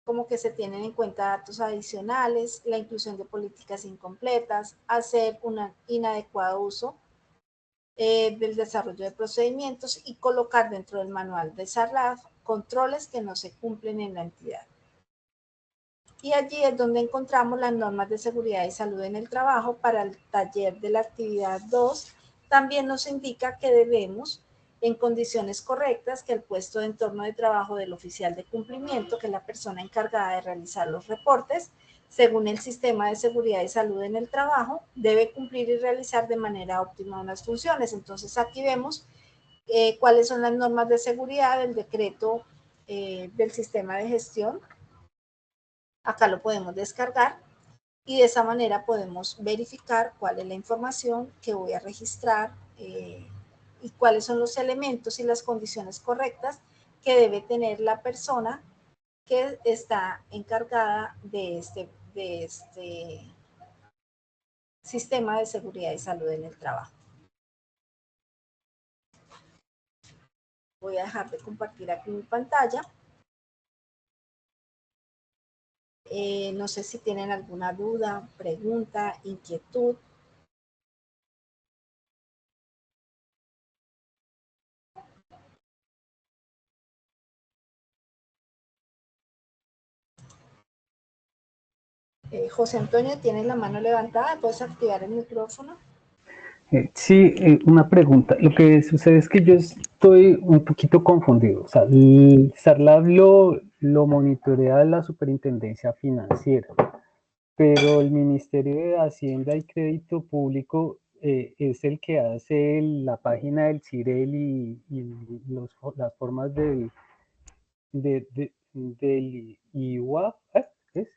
como que se tienen en cuenta datos adicionales, la inclusión de políticas incompletas, hacer un inadecuado uso del desarrollo de procedimientos y colocar dentro del manual de SARLAF controles que no se cumplen en la entidad. Y allí es donde encontramos las normas de seguridad y salud en el trabajo. Para el taller de la actividad 2, también nos indica que debemos, en condiciones correctas, que el puesto de entorno de trabajo del oficial de cumplimiento, que es la persona encargada de realizar los reportes, según el sistema de seguridad y salud en el trabajo, debe cumplir y realizar de manera óptima unas funciones. Entonces aquí vemos cuáles son las normas de seguridad del decreto del sistema de gestión. Acá lo podemos descargar y de esa manera podemos verificar cuál es la información que voy a registrar y cuáles son los elementos y las condiciones correctas que debe tener la persona que está encargada de este sistema de seguridad y salud en el trabajo. Voy a dejar de compartir aquí mi pantalla. No sé si tienen alguna duda, pregunta, inquietud. José Antonio, ¿tienes la mano levantada? ¿Puedes activar el micrófono? Sí, una pregunta. Lo que sucede es que yo estoy un poquito confundido. O sea, el SARLAF lo monitorea la Superintendencia Financiera, pero el Ministerio de Hacienda y Crédito Público es el que hace la página del CIREL y las formas del IUAP, ¿es?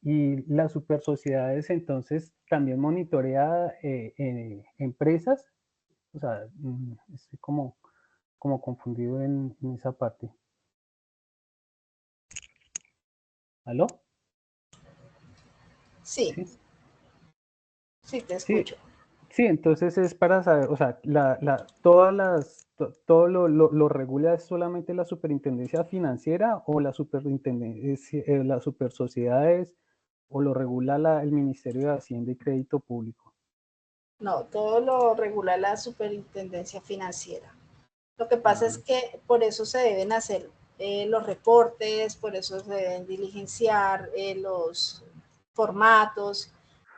Y las supersociedades entonces también monitorea empresas. O sea, estoy como confundido en esa parte. ¿Aló? Sí, Sí, sí te sí, escucho. sí, entonces es para saber, o sea, todo lo regula solamente la superintendencia financiera o la superintendencia, las supersociedades, o lo regula el Ministerio de Hacienda y Crédito Público. No, todo lo regula la Superintendencia Financiera. Lo que pasa es que por eso se deben hacer los reportes, por eso se deben diligenciar los formatos,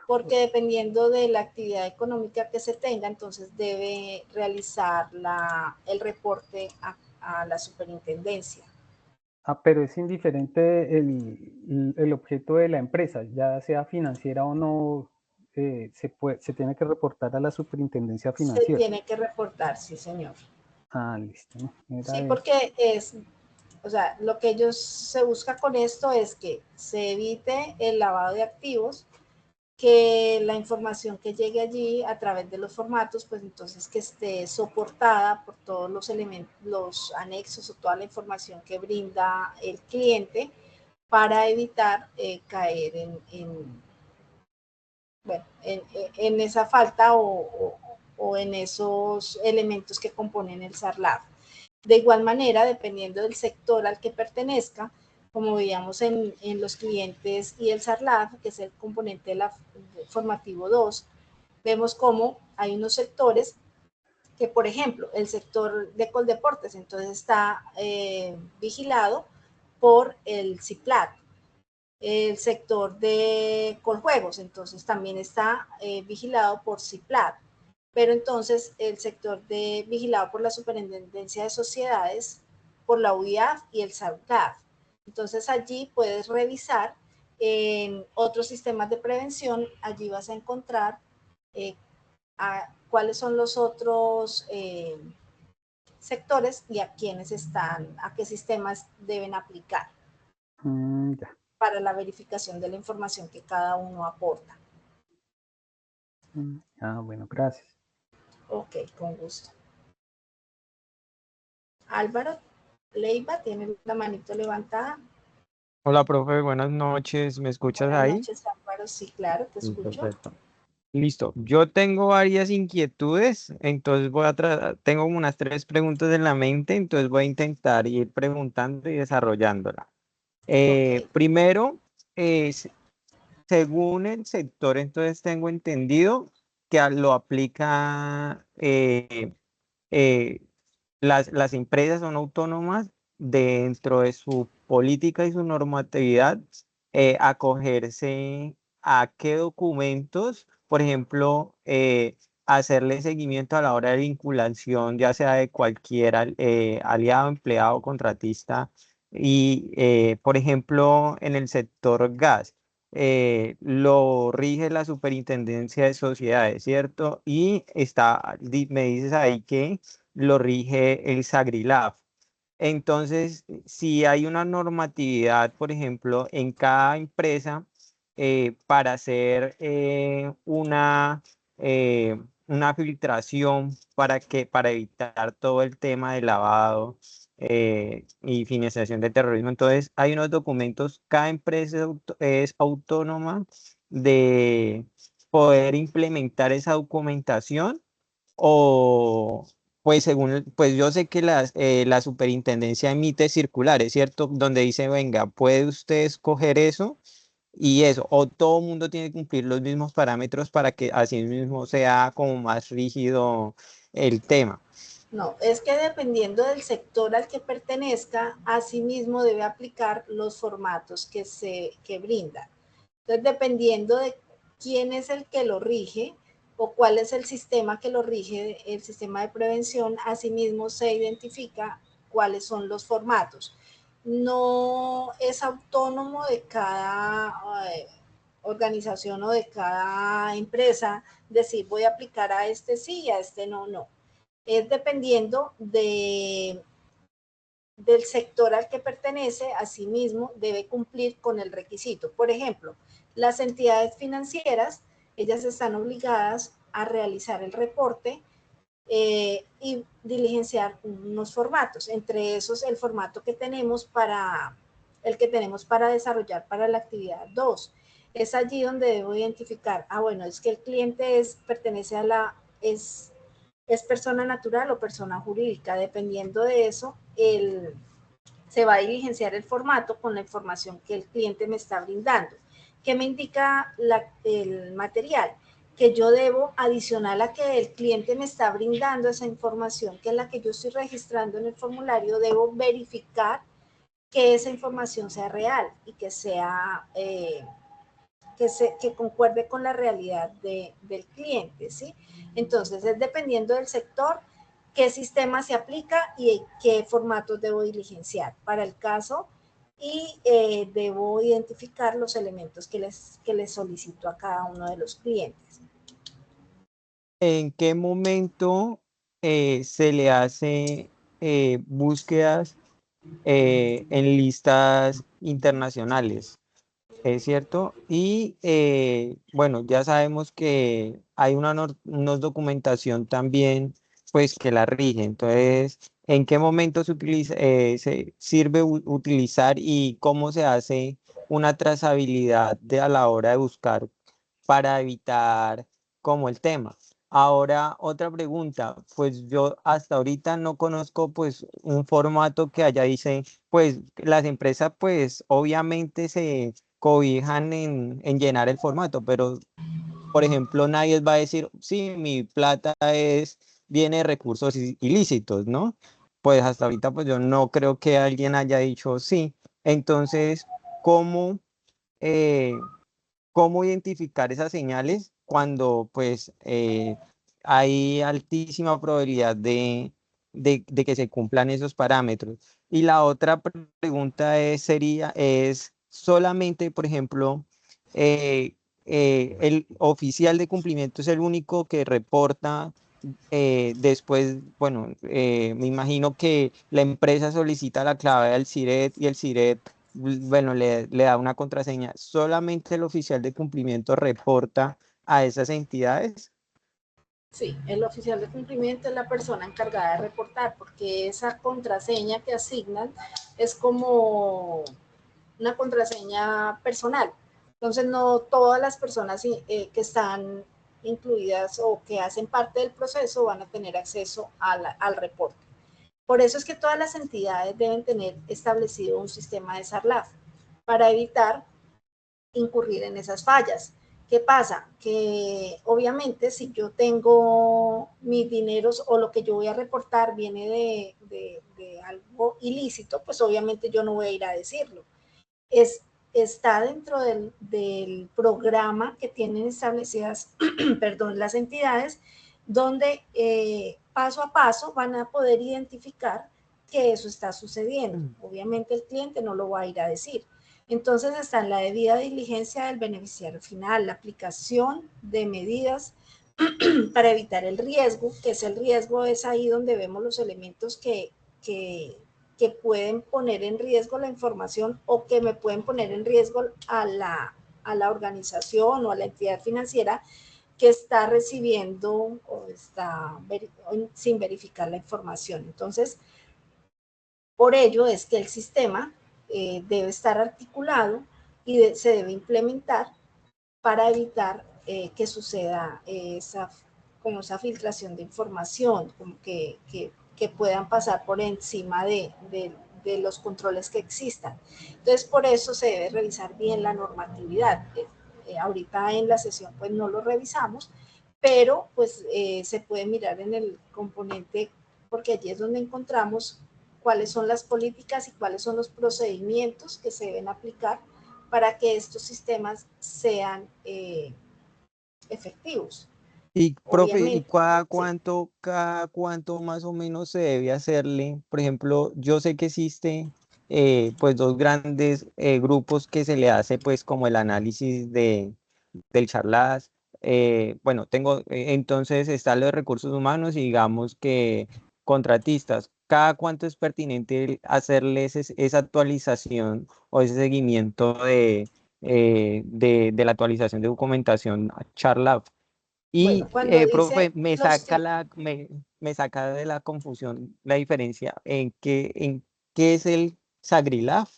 porque dependiendo de la actividad económica que se tenga, entonces debe realizar el reporte a la superintendencia. Pero es indiferente el objeto de la empresa, ya sea financiera o no, se tiene que reportar a la superintendencia Se financiera. tiene que reportar, sí, señor. Ah, listo. Sí, Era eso. porque o sea, lo que se busca con esto es que se evite el lavado de activos, que la información que llegue allí a través de los formatos, pues entonces que esté soportada por todos los elementos, los anexos o toda la información que brinda el cliente para evitar caer en esa falta o en esos elementos que componen el SARLAF. De igual manera, dependiendo del sector al que pertenezca, como veíamos en los clientes y el SARLAF, que es el componente formativo 2, vemos cómo hay unos sectores que, por ejemplo, el sector de Coldeportes, entonces está vigilado por el CIPLAT. El sector de Coljuegos, entonces también está vigilado por CIPLAT. Pero entonces el sector vigilado por la Superintendencia de Sociedades, por la UIAF y el SARCAF. Entonces allí puedes revisar En otros sistemas de prevención, allí vas a encontrar cuáles son los otros sectores y a quiénes están, a qué sistemas deben aplicar Ya. para la verificación de la información que cada uno aporta. Bueno, gracias. Ok, con gusto. Álvaro Leiva tiene la manito levantada. Hola, profe, buenas noches. ¿Me escuchas Buenas ahí? noches, Álvaro. Sí, claro, te Sí, escucho. perfecto. Listo. Yo tengo varias inquietudes, entonces tengo como unas 3 preguntas en la mente, entonces voy a intentar ir preguntando y desarrollándola. Ok. Primero, es, según el sector, entonces tengo entendido que lo aplica eh, las empresas son autónomas dentro de su política y su normatividad, acogerse a qué documentos, por ejemplo, hacerle seguimiento a la hora de vinculación, ya sea de cualquier aliado, empleado, contratista, y, por ejemplo, en el sector gas. Lo rige la Superintendencia de Sociedades, ¿cierto? Y me dices ahí que lo rige el SAGRILAF. Entonces, si hay una normatividad, por ejemplo, en cada empresa para hacer una filtración para evitar todo el tema de lavado y financiación de terrorismo. Entonces, hay unos documentos, cada empresa es autónoma de poder implementar esa documentación o pues pues yo sé que la superintendencia emite circulares, ¿cierto? Donde dice, venga, puede usted escoger eso y eso, o todo el mundo tiene que cumplir los mismos parámetros para que así mismo sea como más rígido el tema. No, es que dependiendo del sector al que pertenezca, asimismo debe aplicar los formatos que brinda. Entonces, dependiendo de quién es el que lo rige o cuál es el sistema que lo rige, el sistema de prevención, asimismo se identifica cuáles son los formatos. No es autónomo de cada organización o de cada empresa decir voy a aplicar a este sí y a este no, no. Es dependiendo del sector al que pertenece, asimismo debe cumplir con el requisito. Por ejemplo, las entidades financieras, ellas están obligadas a realizar el reporte y diligenciar unos formatos, entre esos el formato que tenemos para desarrollar para la actividad 2. Es allí donde debo identificar, bueno, es que el cliente pertenece es persona natural o persona jurídica. Dependiendo de eso, se va a diligenciar el formato con la información que el cliente me está brindando. ¿Qué me indica el material? Que yo debo, adicional a que el cliente me está brindando esa información, que es la que yo estoy registrando en el formulario, debo verificar que esa información sea real y que sea que concuerde con la realidad del cliente, ¿sí? Entonces, es dependiendo del sector, qué sistema se aplica y qué formatos debo diligenciar para el caso y debo identificar los elementos que les solicito a cada uno de los clientes. ¿En qué momento se le hace búsquedas en listas internacionales? ¿Es cierto? Y bueno, ya sabemos que hay unos documentación también, pues que la rige. Entonces, ¿en qué momento se sirve utilizar y cómo se hace una trazabilidad a la hora de buscar para evitar como el tema? Ahora, otra pregunta, pues yo hasta ahorita no conozco pues un formato que allá dice, pues las empresas pues obviamente se cobijan en llenar el formato, pero por ejemplo nadie va a decir, sí, mi plata viene de recursos ilícitos, ¿no? Pues hasta ahorita pues yo no creo que alguien haya dicho sí. Entonces, ¿cómo, eh, cómo identificar esas señales cuando pues hay altísima probabilidad de que se cumplan esos parámetros? Y la otra pregunta sería solamente, por ejemplo, el oficial de cumplimiento es el único que reporta después, bueno, me imagino que la empresa solicita la clave al CIRET y el CIRET, bueno, le da una contraseña. ¿Solamente el oficial de cumplimiento reporta a esas entidades? Sí, el oficial de cumplimiento es la persona encargada de reportar, porque esa contraseña que asignan es como una contraseña personal. Entonces, no todas las personas que están incluidas o que hacen parte del proceso van a tener acceso al reporte. Por eso es que todas las entidades deben tener establecido un sistema de SARLAF para evitar incurrir en esas fallas. ¿Qué pasa? Que obviamente si yo tengo mis dineros o lo que yo voy a reportar viene de algo ilícito, pues obviamente yo no voy a ir a decirlo. Está dentro del programa que tienen establecidas perdón, las entidades, donde paso a paso van a poder identificar que eso está sucediendo. Obviamente el cliente no lo va a ir a decir. Entonces está en la debida diligencia del beneficiario final, la aplicación de medidas para evitar el riesgo, que es el riesgo, es ahí donde vemos los elementos que pueden poner en riesgo la información o que me pueden poner en riesgo a la organización o a la entidad financiera que está recibiendo o está sin verificar la información. Entonces, por ello es que el sistema debe estar articulado y se debe implementar para evitar que suceda esa filtración de información, como que puedan pasar por encima de los controles que existan. Entonces, por eso se debe revisar bien la normatividad. Ahorita en la sesión pues no lo revisamos, pero pues se puede mirar en el componente, porque allí es donde encontramos cuáles son las políticas y cuáles son los procedimientos que se deben aplicar para que estos sistemas sean efectivos. Y, profe, ¿y Obviamente, cada cuánto más o menos se debe hacerle? Por ejemplo, yo sé que existe pues dos grandes grupos que se le hace pues como el análisis del charlas. Bueno, entonces están los recursos humanos y digamos que contratistas. ¿Cada cuánto es pertinente hacerles esa actualización o ese seguimiento de la actualización de documentación a Charlab? bueno, Y, cuando profe, dice los tipos, me saca de la confusión la diferencia en qué es el Sagrilaf.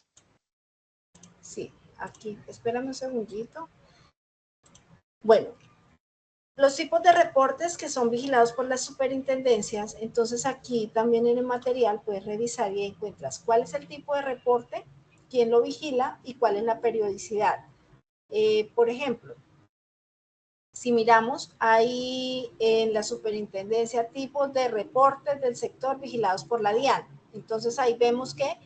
sí, aquí, espérame un segundito. Bueno, los tipos de reportes que son vigilados por las superintendencias, entonces aquí también en el material puedes revisar y encuentras cuál es el tipo de reporte, quién lo vigila y cuál es la periodicidad. Por ejemplo, si miramos, hay en la superintendencia tipos de reportes del sector vigilados por la DIAN. Entonces ahí vemos que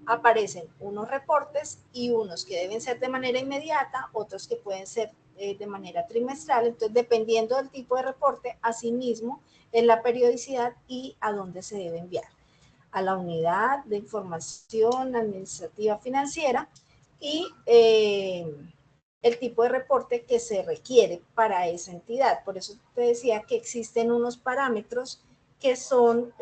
aparecen unos reportes y unos que deben ser de manera inmediata, otros que pueden ser de manera trimestral. Entonces, dependiendo del tipo de reporte, asimismo, en la periodicidad y a dónde se debe enviar. A la unidad de información administrativa financiera y el tipo de reporte que se requiere para esa entidad. Por eso te decía que existen unos parámetros que son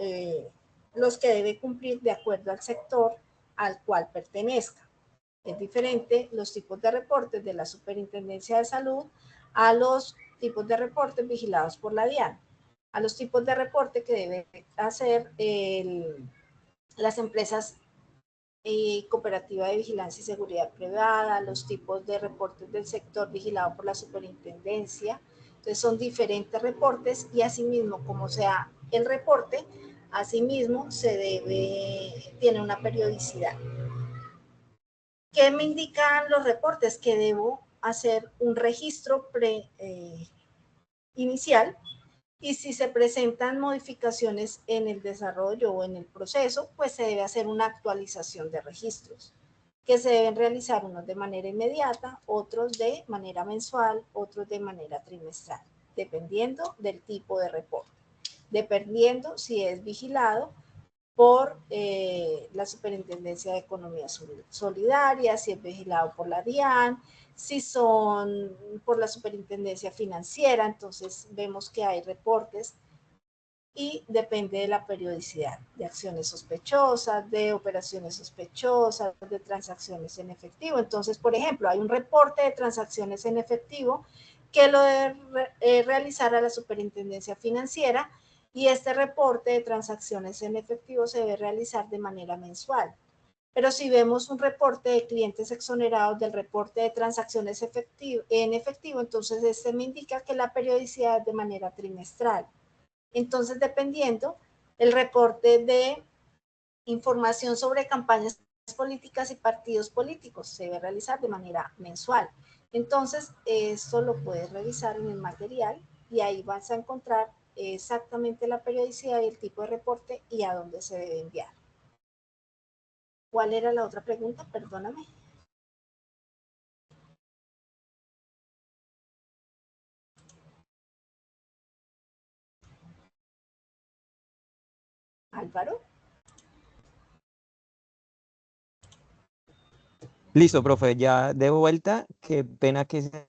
los que debe cumplir de acuerdo al sector al cual pertenezca. Es diferente los tipos de reportes de la Superintendencia de Salud a los tipos de reportes vigilados por la DIAN, a los tipos de reporte que debe hacer las empresas cooperativa de vigilancia y seguridad privada, los tipos de reportes del sector vigilado por la superintendencia. Entonces son diferentes reportes y asimismo, como sea el reporte, asimismo tiene una periodicidad. ¿Qué me indican los reportes? Que debo hacer un registro inicial y si se presentan modificaciones en el desarrollo o en el proceso, pues se debe hacer una actualización de registros, que se deben realizar unos de manera inmediata, otros de manera mensual, otros de manera trimestral, dependiendo del tipo de reporte, dependiendo si es vigilado por la Superintendencia de Economía Solidaria, si es vigilado por la DIAN, si son por la Superintendencia Financiera. Entonces vemos que hay reportes y depende de la periodicidad de acciones sospechosas, de operaciones sospechosas, de transacciones en efectivo. Entonces, por ejemplo, hay un reporte de transacciones en efectivo que lo debe realizar a la Superintendencia Financiera, y este reporte de transacciones en efectivo se debe realizar de manera mensual. Pero si vemos un reporte de clientes exonerados del reporte de transacciones en efectivo, entonces este me indica que la periodicidad es de manera trimestral. Entonces, dependiendo, el reporte de información sobre campañas políticas y partidos políticos se debe realizar de manera mensual. Entonces, esto lo puedes revisar en el material y ahí vas a encontrar exactamente la periodicidad y el tipo de reporte y a dónde se debe enviar. ¿Cuál era la otra pregunta? Perdóname. Álvaro. Listo, profe, ya de vuelta. Qué pena que se me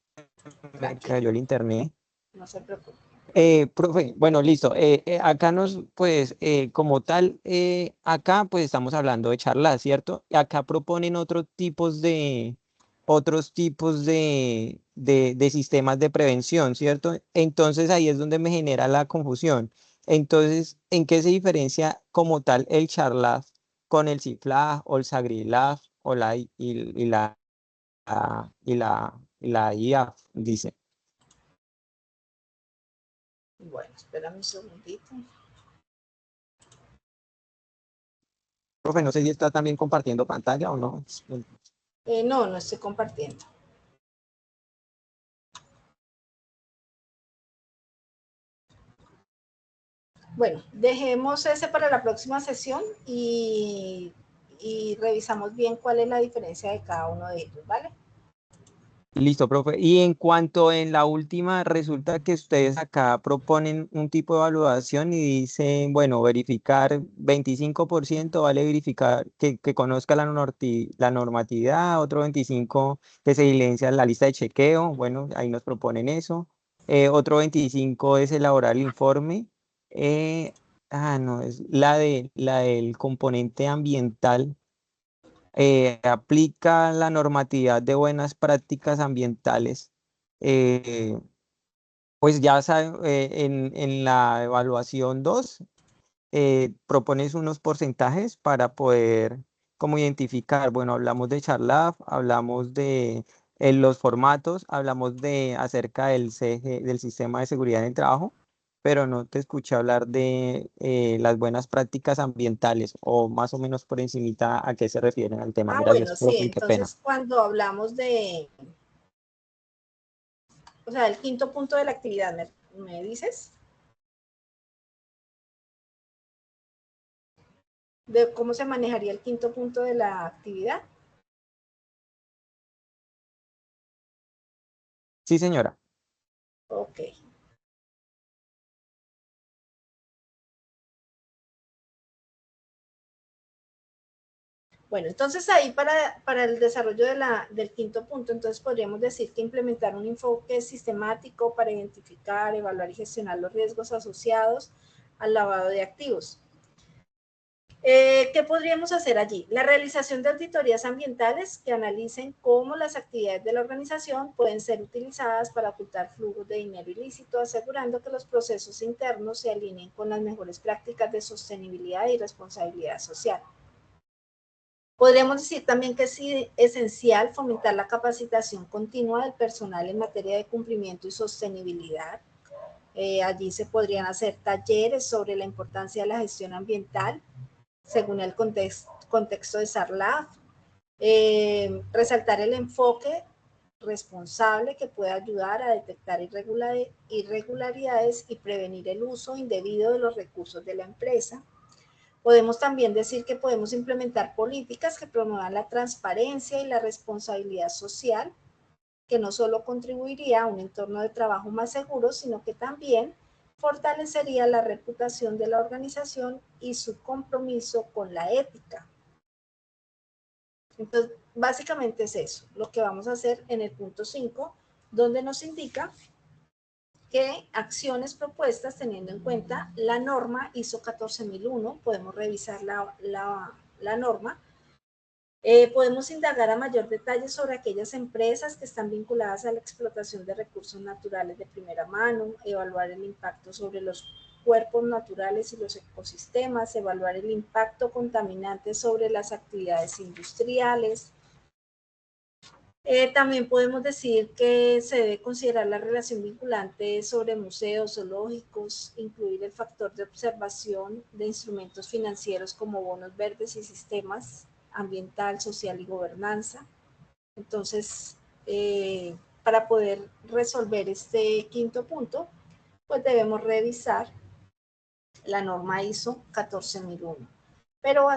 Tranquilo, cayó el internet. no se preocupe. Profe, bueno, listo. Acá pues, como tal, acá pues estamos hablando de charlas, ¿cierto? Y acá proponen otros tipos de sistemas de prevención, ¿cierto? Entonces ahí es donde me genera la confusión. Entonces, ¿en qué se diferencia como tal el charlas con el CIFLAG o el SAGRILAG o la IAF, dice? Bueno, espérame un segundito. Profe, no sé si está también compartiendo pantalla o no. No, no estoy compartiendo. Bueno, dejemos ese para la próxima sesión y revisamos bien cuál es la diferencia de cada uno de ellos, ¿vale? Listo, profe. Y en cuanto en la última, resulta que ustedes acá proponen un tipo de evaluación y dicen, bueno, verificar 25%, vale verificar que conozca la normatividad, otro 25% que se diligencia la lista de chequeo, bueno, ahí nos proponen eso. Otro 25% es elaborar el informe. No, es la del componente ambiental. Aplica la normatividad de buenas prácticas ambientales. eh, pues ya en la evaluación 2 propones unos porcentajes para poder como identificar, bueno, hablamos de Charlaf, hablamos de los formatos, hablamos de acerca del del sistema de seguridad en el trabajo, pero no te escuché hablar de las buenas prácticas ambientales o más o menos por encimita a qué se refieren al tema. Bueno, Gracias, sí, profe, y qué pena. entonces cuando hablamos de, o sea, el quinto punto de la actividad, ¿me dices? ¿De cómo se manejaría el quinto punto de la actividad? Sí, señora. Ok. Bueno, entonces ahí para el desarrollo del quinto punto, entonces podríamos decir que implementar un enfoque sistemático para identificar, evaluar y gestionar los riesgos asociados al lavado de activos. ¿Qué podríamos hacer allí? La realización de auditorías ambientales que analicen cómo las actividades de la organización pueden ser utilizadas para ocultar flujos de dinero ilícito, asegurando que los procesos internos se alineen con las mejores prácticas de sostenibilidad y responsabilidad social. Podríamos decir también que es esencial fomentar la capacitación continua del personal en materia de cumplimiento y sostenibilidad. Allí se podrían hacer talleres sobre la importancia de la gestión ambiental, según el contexto de SARLAF, resaltar el enfoque responsable que puede ayudar a detectar irregularidades y prevenir el uso indebido de los recursos de la empresa. Podemos también decir que podemos implementar políticas que promuevan la transparencia y la responsabilidad social, que no solo contribuiría a un entorno de trabajo más seguro, sino que también fortalecería la reputación de la organización y su compromiso con la ética. Entonces, básicamente es eso, lo que vamos a hacer en el punto 5, donde nos indica que acciones propuestas teniendo en cuenta la norma ISO 14001, podemos revisar la norma, podemos indagar a mayor detalle sobre aquellas empresas que están vinculadas a la explotación de recursos naturales de primera mano, evaluar el impacto sobre los cuerpos naturales y los ecosistemas, evaluar el impacto contaminante sobre las actividades industriales. También podemos decir que se debe considerar la relación vinculante sobre museos, zoológicos, incluir el factor de observación de instrumentos financieros como bonos verdes y sistemas ambiental, social y gobernanza. Entonces, para poder resolver este quinto punto, pues debemos revisar la norma ISO 14001. Pero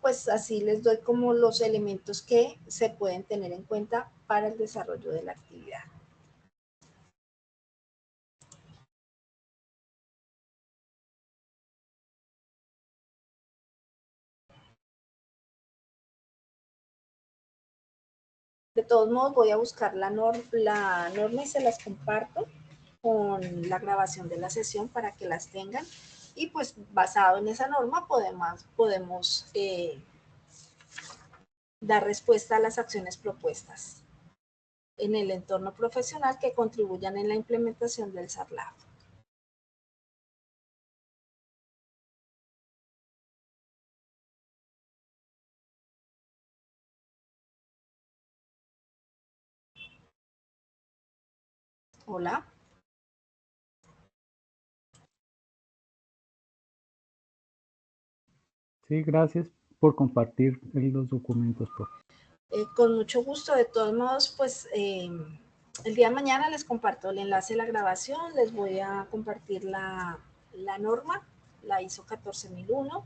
pues así les doy como los elementos que se pueden tener en cuenta para el desarrollo de la actividad. De todos modos, voy a buscar la norma y se las comparto con la grabación de la sesión para que las tengan. Y pues basado en esa norma podemos dar respuesta a las acciones propuestas en el entorno profesional que contribuyan en la implementación del SARLAB. Hola. Sí, gracias por compartir los documentos. Con mucho gusto. De todos modos, pues el día de mañana les comparto el enlace de la grabación, les voy a compartir la norma, la ISO 14001,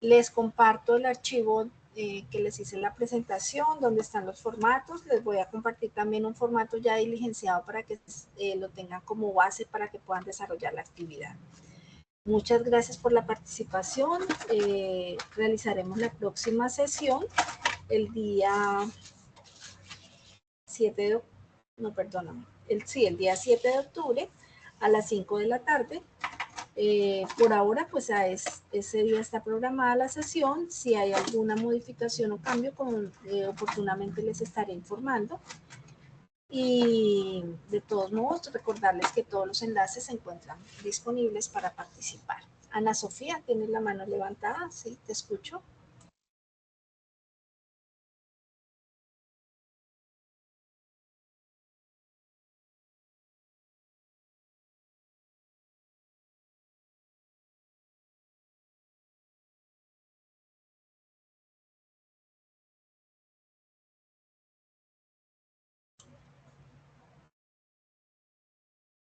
les comparto el archivo que les hice en la presentación, donde están los formatos, les voy a compartir también un formato ya diligenciado para que lo tengan como base para que puedan desarrollar la actividad. Muchas gracias por la participación, realizaremos la próxima sesión el día 7 de octubre, no, perdóname, el día 7 de octubre a las 5 de la tarde. Por ahora, pues ese día está programada la sesión. Si hay alguna modificación o cambio, oportunamente les estaré informando. Y de todos modos, recordarles que todos los enlaces se encuentran disponibles para participar. Ana Sofía, ¿tienes la mano levantada? Sí, te escucho.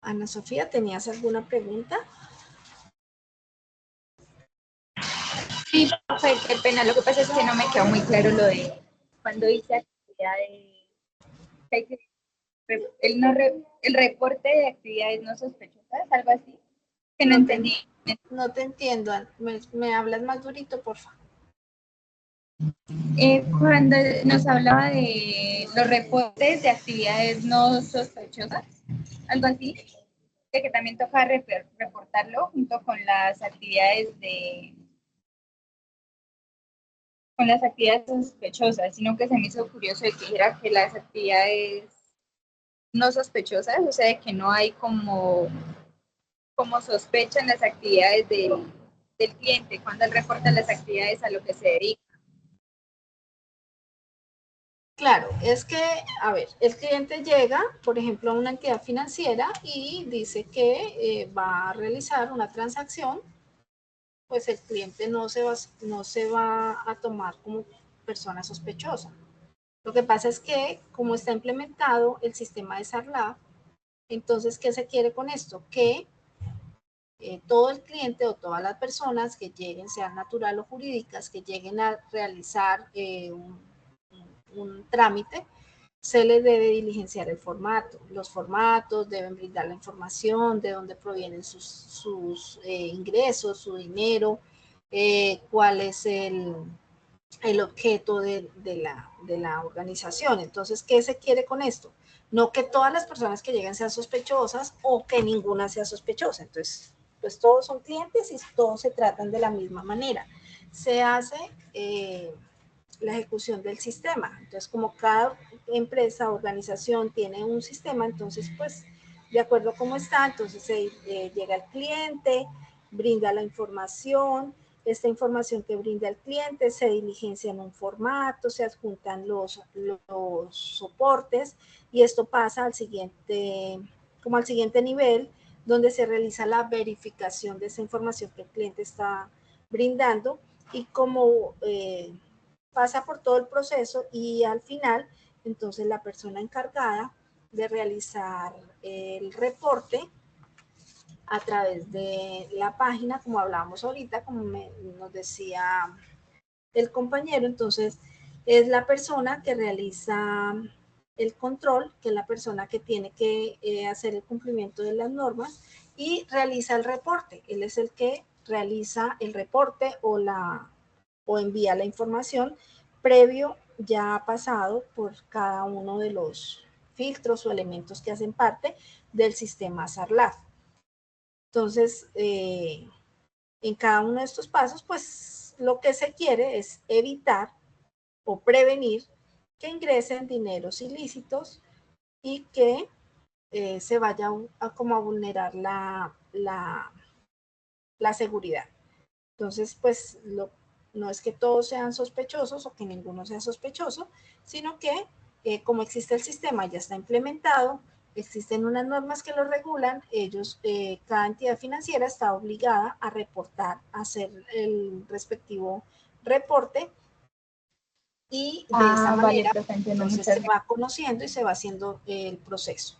Ana Sofía, ¿tenías alguna pregunta? Sí, profe, qué pena. Lo que pasa es que no me quedó muy claro lo de cuando dice actividades, el reporte de actividades no sospechosas, algo así, que no entendí. No te entiendo. ¿Me hablas más durito, por favor? Cuando nos hablaba de los reportes de actividades no sospechosas, algo así, de que también toca reportarlo junto con las actividades con las actividades sospechosas, sino que se me hizo curioso de que dijera que las actividades no sospechosas, o sea, de que no hay como sospecha en las actividades del cliente cuando él reporta las actividades a lo que se dedica. Claro, es que, a ver, el cliente llega, por ejemplo, a una entidad financiera y dice que va a realizar una transacción, pues el cliente no se va a tomar como persona sospechosa. Lo que pasa es que, como está implementado el sistema de SARLAB, entonces, ¿qué se quiere con esto? Que todo el cliente o todas las personas que lleguen, sean natural o jurídicas, que lleguen a realizar un trámite, se le debe diligenciar el formato. Los formatos deben brindar la información de dónde provienen sus ingresos, su dinero, cuál es el objeto de la organización. Entonces, ¿qué se quiere con esto? No que todas las personas que lleguen sean sospechosas o que ninguna sea sospechosa. Entonces, pues todos son clientes y todos se tratan de la misma manera. Se hace la ejecución del sistema. Entonces, como cada empresa, organización tiene un sistema, entonces, pues, de acuerdo a cómo está, entonces llega el cliente, brinda la información, esta información que brinda el cliente se diligencia en un formato, se adjuntan los soportes y esto pasa al siguiente, como al siguiente nivel, donde se realiza la verificación de esa información que el cliente está brindando y como pasa por todo el proceso y al final, entonces la persona encargada de realizar el reporte a través de la página, como hablábamos ahorita, como nos decía el compañero, entonces es la persona que realiza el control, que es la persona que tiene que hacer el cumplimiento de las normas y realiza el reporte. Él es el que realiza el reporte o envía la información previo ya pasado por cada uno de los filtros o elementos que hacen parte del sistema SARLAF. Entonces, en cada uno de estos pasos, pues lo que se quiere es evitar o prevenir que ingresen dineros ilícitos y que se vaya como a vulnerar la seguridad. Entonces, pues no es que todos sean sospechosos o que ninguno sea sospechoso, sino que como existe el sistema, ya está implementado, existen unas normas que lo regulan, ellos, cada entidad financiera está obligada a reportar, a hacer el respectivo reporte y de esa manera, vale, entonces se va conociendo y se va haciendo el proceso.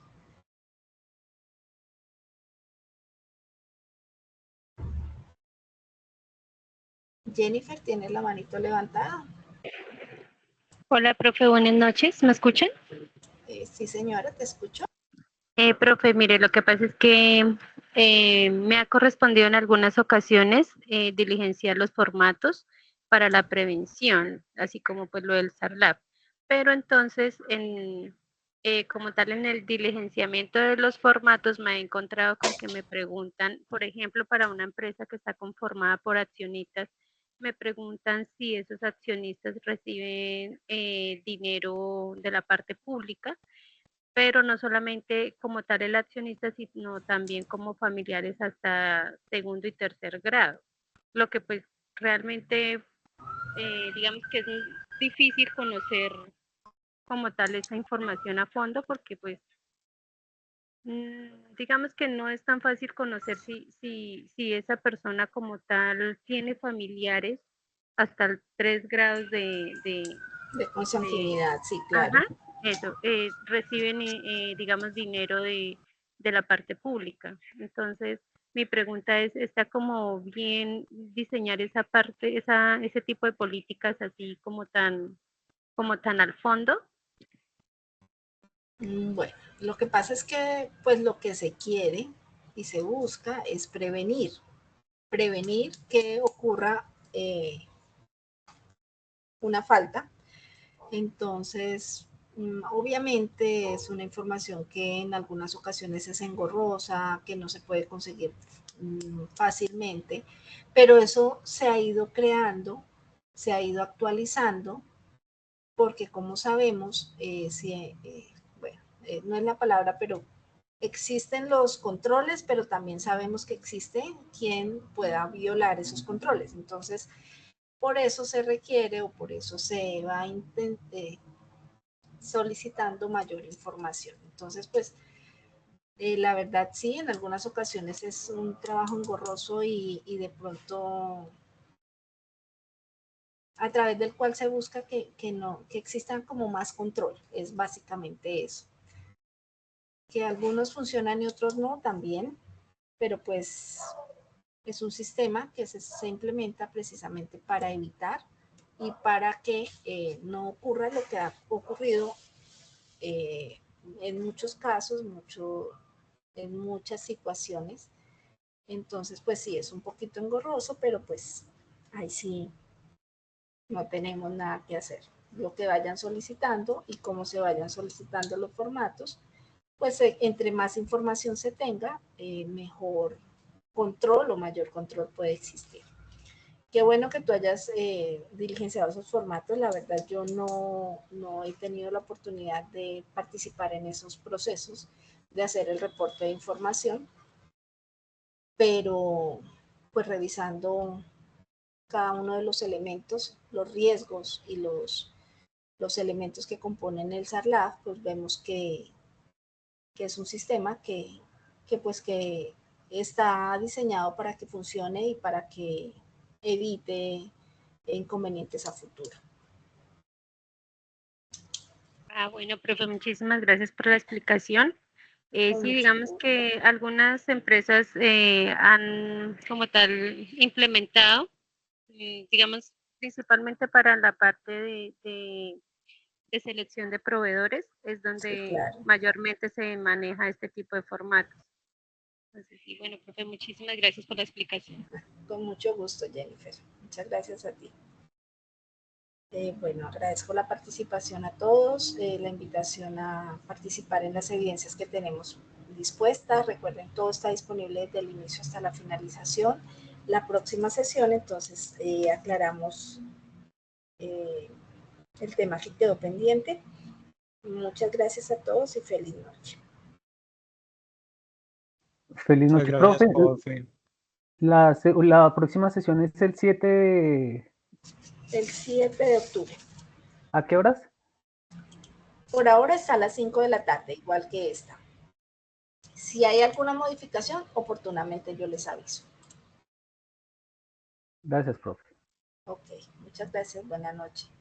Jennifer, ¿tienes la manito levantada? Hola, profe, buenas noches. ¿Me escuchan? Sí, señora, te escucho. Profe, mire, lo que pasa es que me ha correspondido en algunas ocasiones diligenciar los formatos para la prevención, así como pues lo del SARLAP. Pero entonces, como tal, en el diligenciamiento de los formatos me he encontrado con que me preguntan, por ejemplo, para una empresa que está conformada por accionistas, me preguntan si esos accionistas reciben dinero de la parte pública, pero no solamente como tal el accionista, sino también como familiares hasta segundo y tercer grado. Lo que pues realmente, digamos que es difícil conocer como tal esa información a fondo porque pues digamos que no es tan fácil conocer si esa persona como tal tiene familiares hasta el 3 grados de consanguinidad, sí, claro. Ajá, eso, reciben, digamos, dinero de la parte pública. Entonces, mi pregunta es, ¿está como bien diseñar esa parte, ese tipo de políticas así como tan al fondo? Bueno, lo que pasa es que pues lo que se quiere y se busca es prevenir que ocurra una falta. Entonces, obviamente es una información que en algunas ocasiones es engorrosa, que no se puede conseguir fácilmente, pero eso se ha ido creando, se ha ido actualizando, porque como sabemos, bueno, no es la palabra, pero existen los controles, pero también sabemos que existe quien pueda violar esos controles. Entonces, por eso se requiere o por eso se va solicitando mayor información. Entonces, pues, la verdad sí, en algunas ocasiones es un trabajo engorroso y de pronto a través del cual se busca que existan como más control. Es básicamente eso. Que algunos funcionan y otros no, también, pero pues es un sistema que se implementa precisamente para evitar y para que no ocurra lo que ha ocurrido en muchos casos, en muchas situaciones. Entonces, pues sí, es un poquito engorroso, pero pues ahí sí no tenemos nada que hacer. Lo que vayan solicitando y cómo se vayan solicitando los formatos, pues entre más información se tenga, mejor control o mayor control puede existir. Qué bueno que tú hayas diligenciado esos formatos. La verdad, yo no he tenido la oportunidad de participar en esos procesos de hacer el reporte de información, pero pues revisando cada uno de los elementos, los riesgos y los elementos que componen el SARLAF, pues vemos que es un sistema pues que está diseñado para que funcione y para que evite inconvenientes a futuro. Bueno, profe, muchísimas gracias por la explicación. Sí, digamos que algunas empresas han como tal implementado, digamos, principalmente para la parte de selección de proveedores, es donde Sí, claro. mayormente se maneja este tipo de formatos. Entonces, sí, bueno, profe, muchísimas gracias por la explicación. Con mucho gusto, Jennifer. Muchas gracias a ti. Bueno, agradezco la participación a todos, la invitación a participar en las evidencias que tenemos dispuestas. Recuerden, todo está disponible desde el inicio hasta la finalización. La próxima sesión, entonces, aclaramos el tema que quedó pendiente. Muchas gracias a todos y feliz noche. Feliz Muchas noche, gracias, profe. profe. La próxima sesión es el 7 de... El 7 de octubre. ¿A qué horas? Por ahora está a las 5 de la tarde, igual que esta. Si hay alguna modificación, oportunamente yo les aviso. Gracias, profe. Ok, muchas gracias. Buenas noches.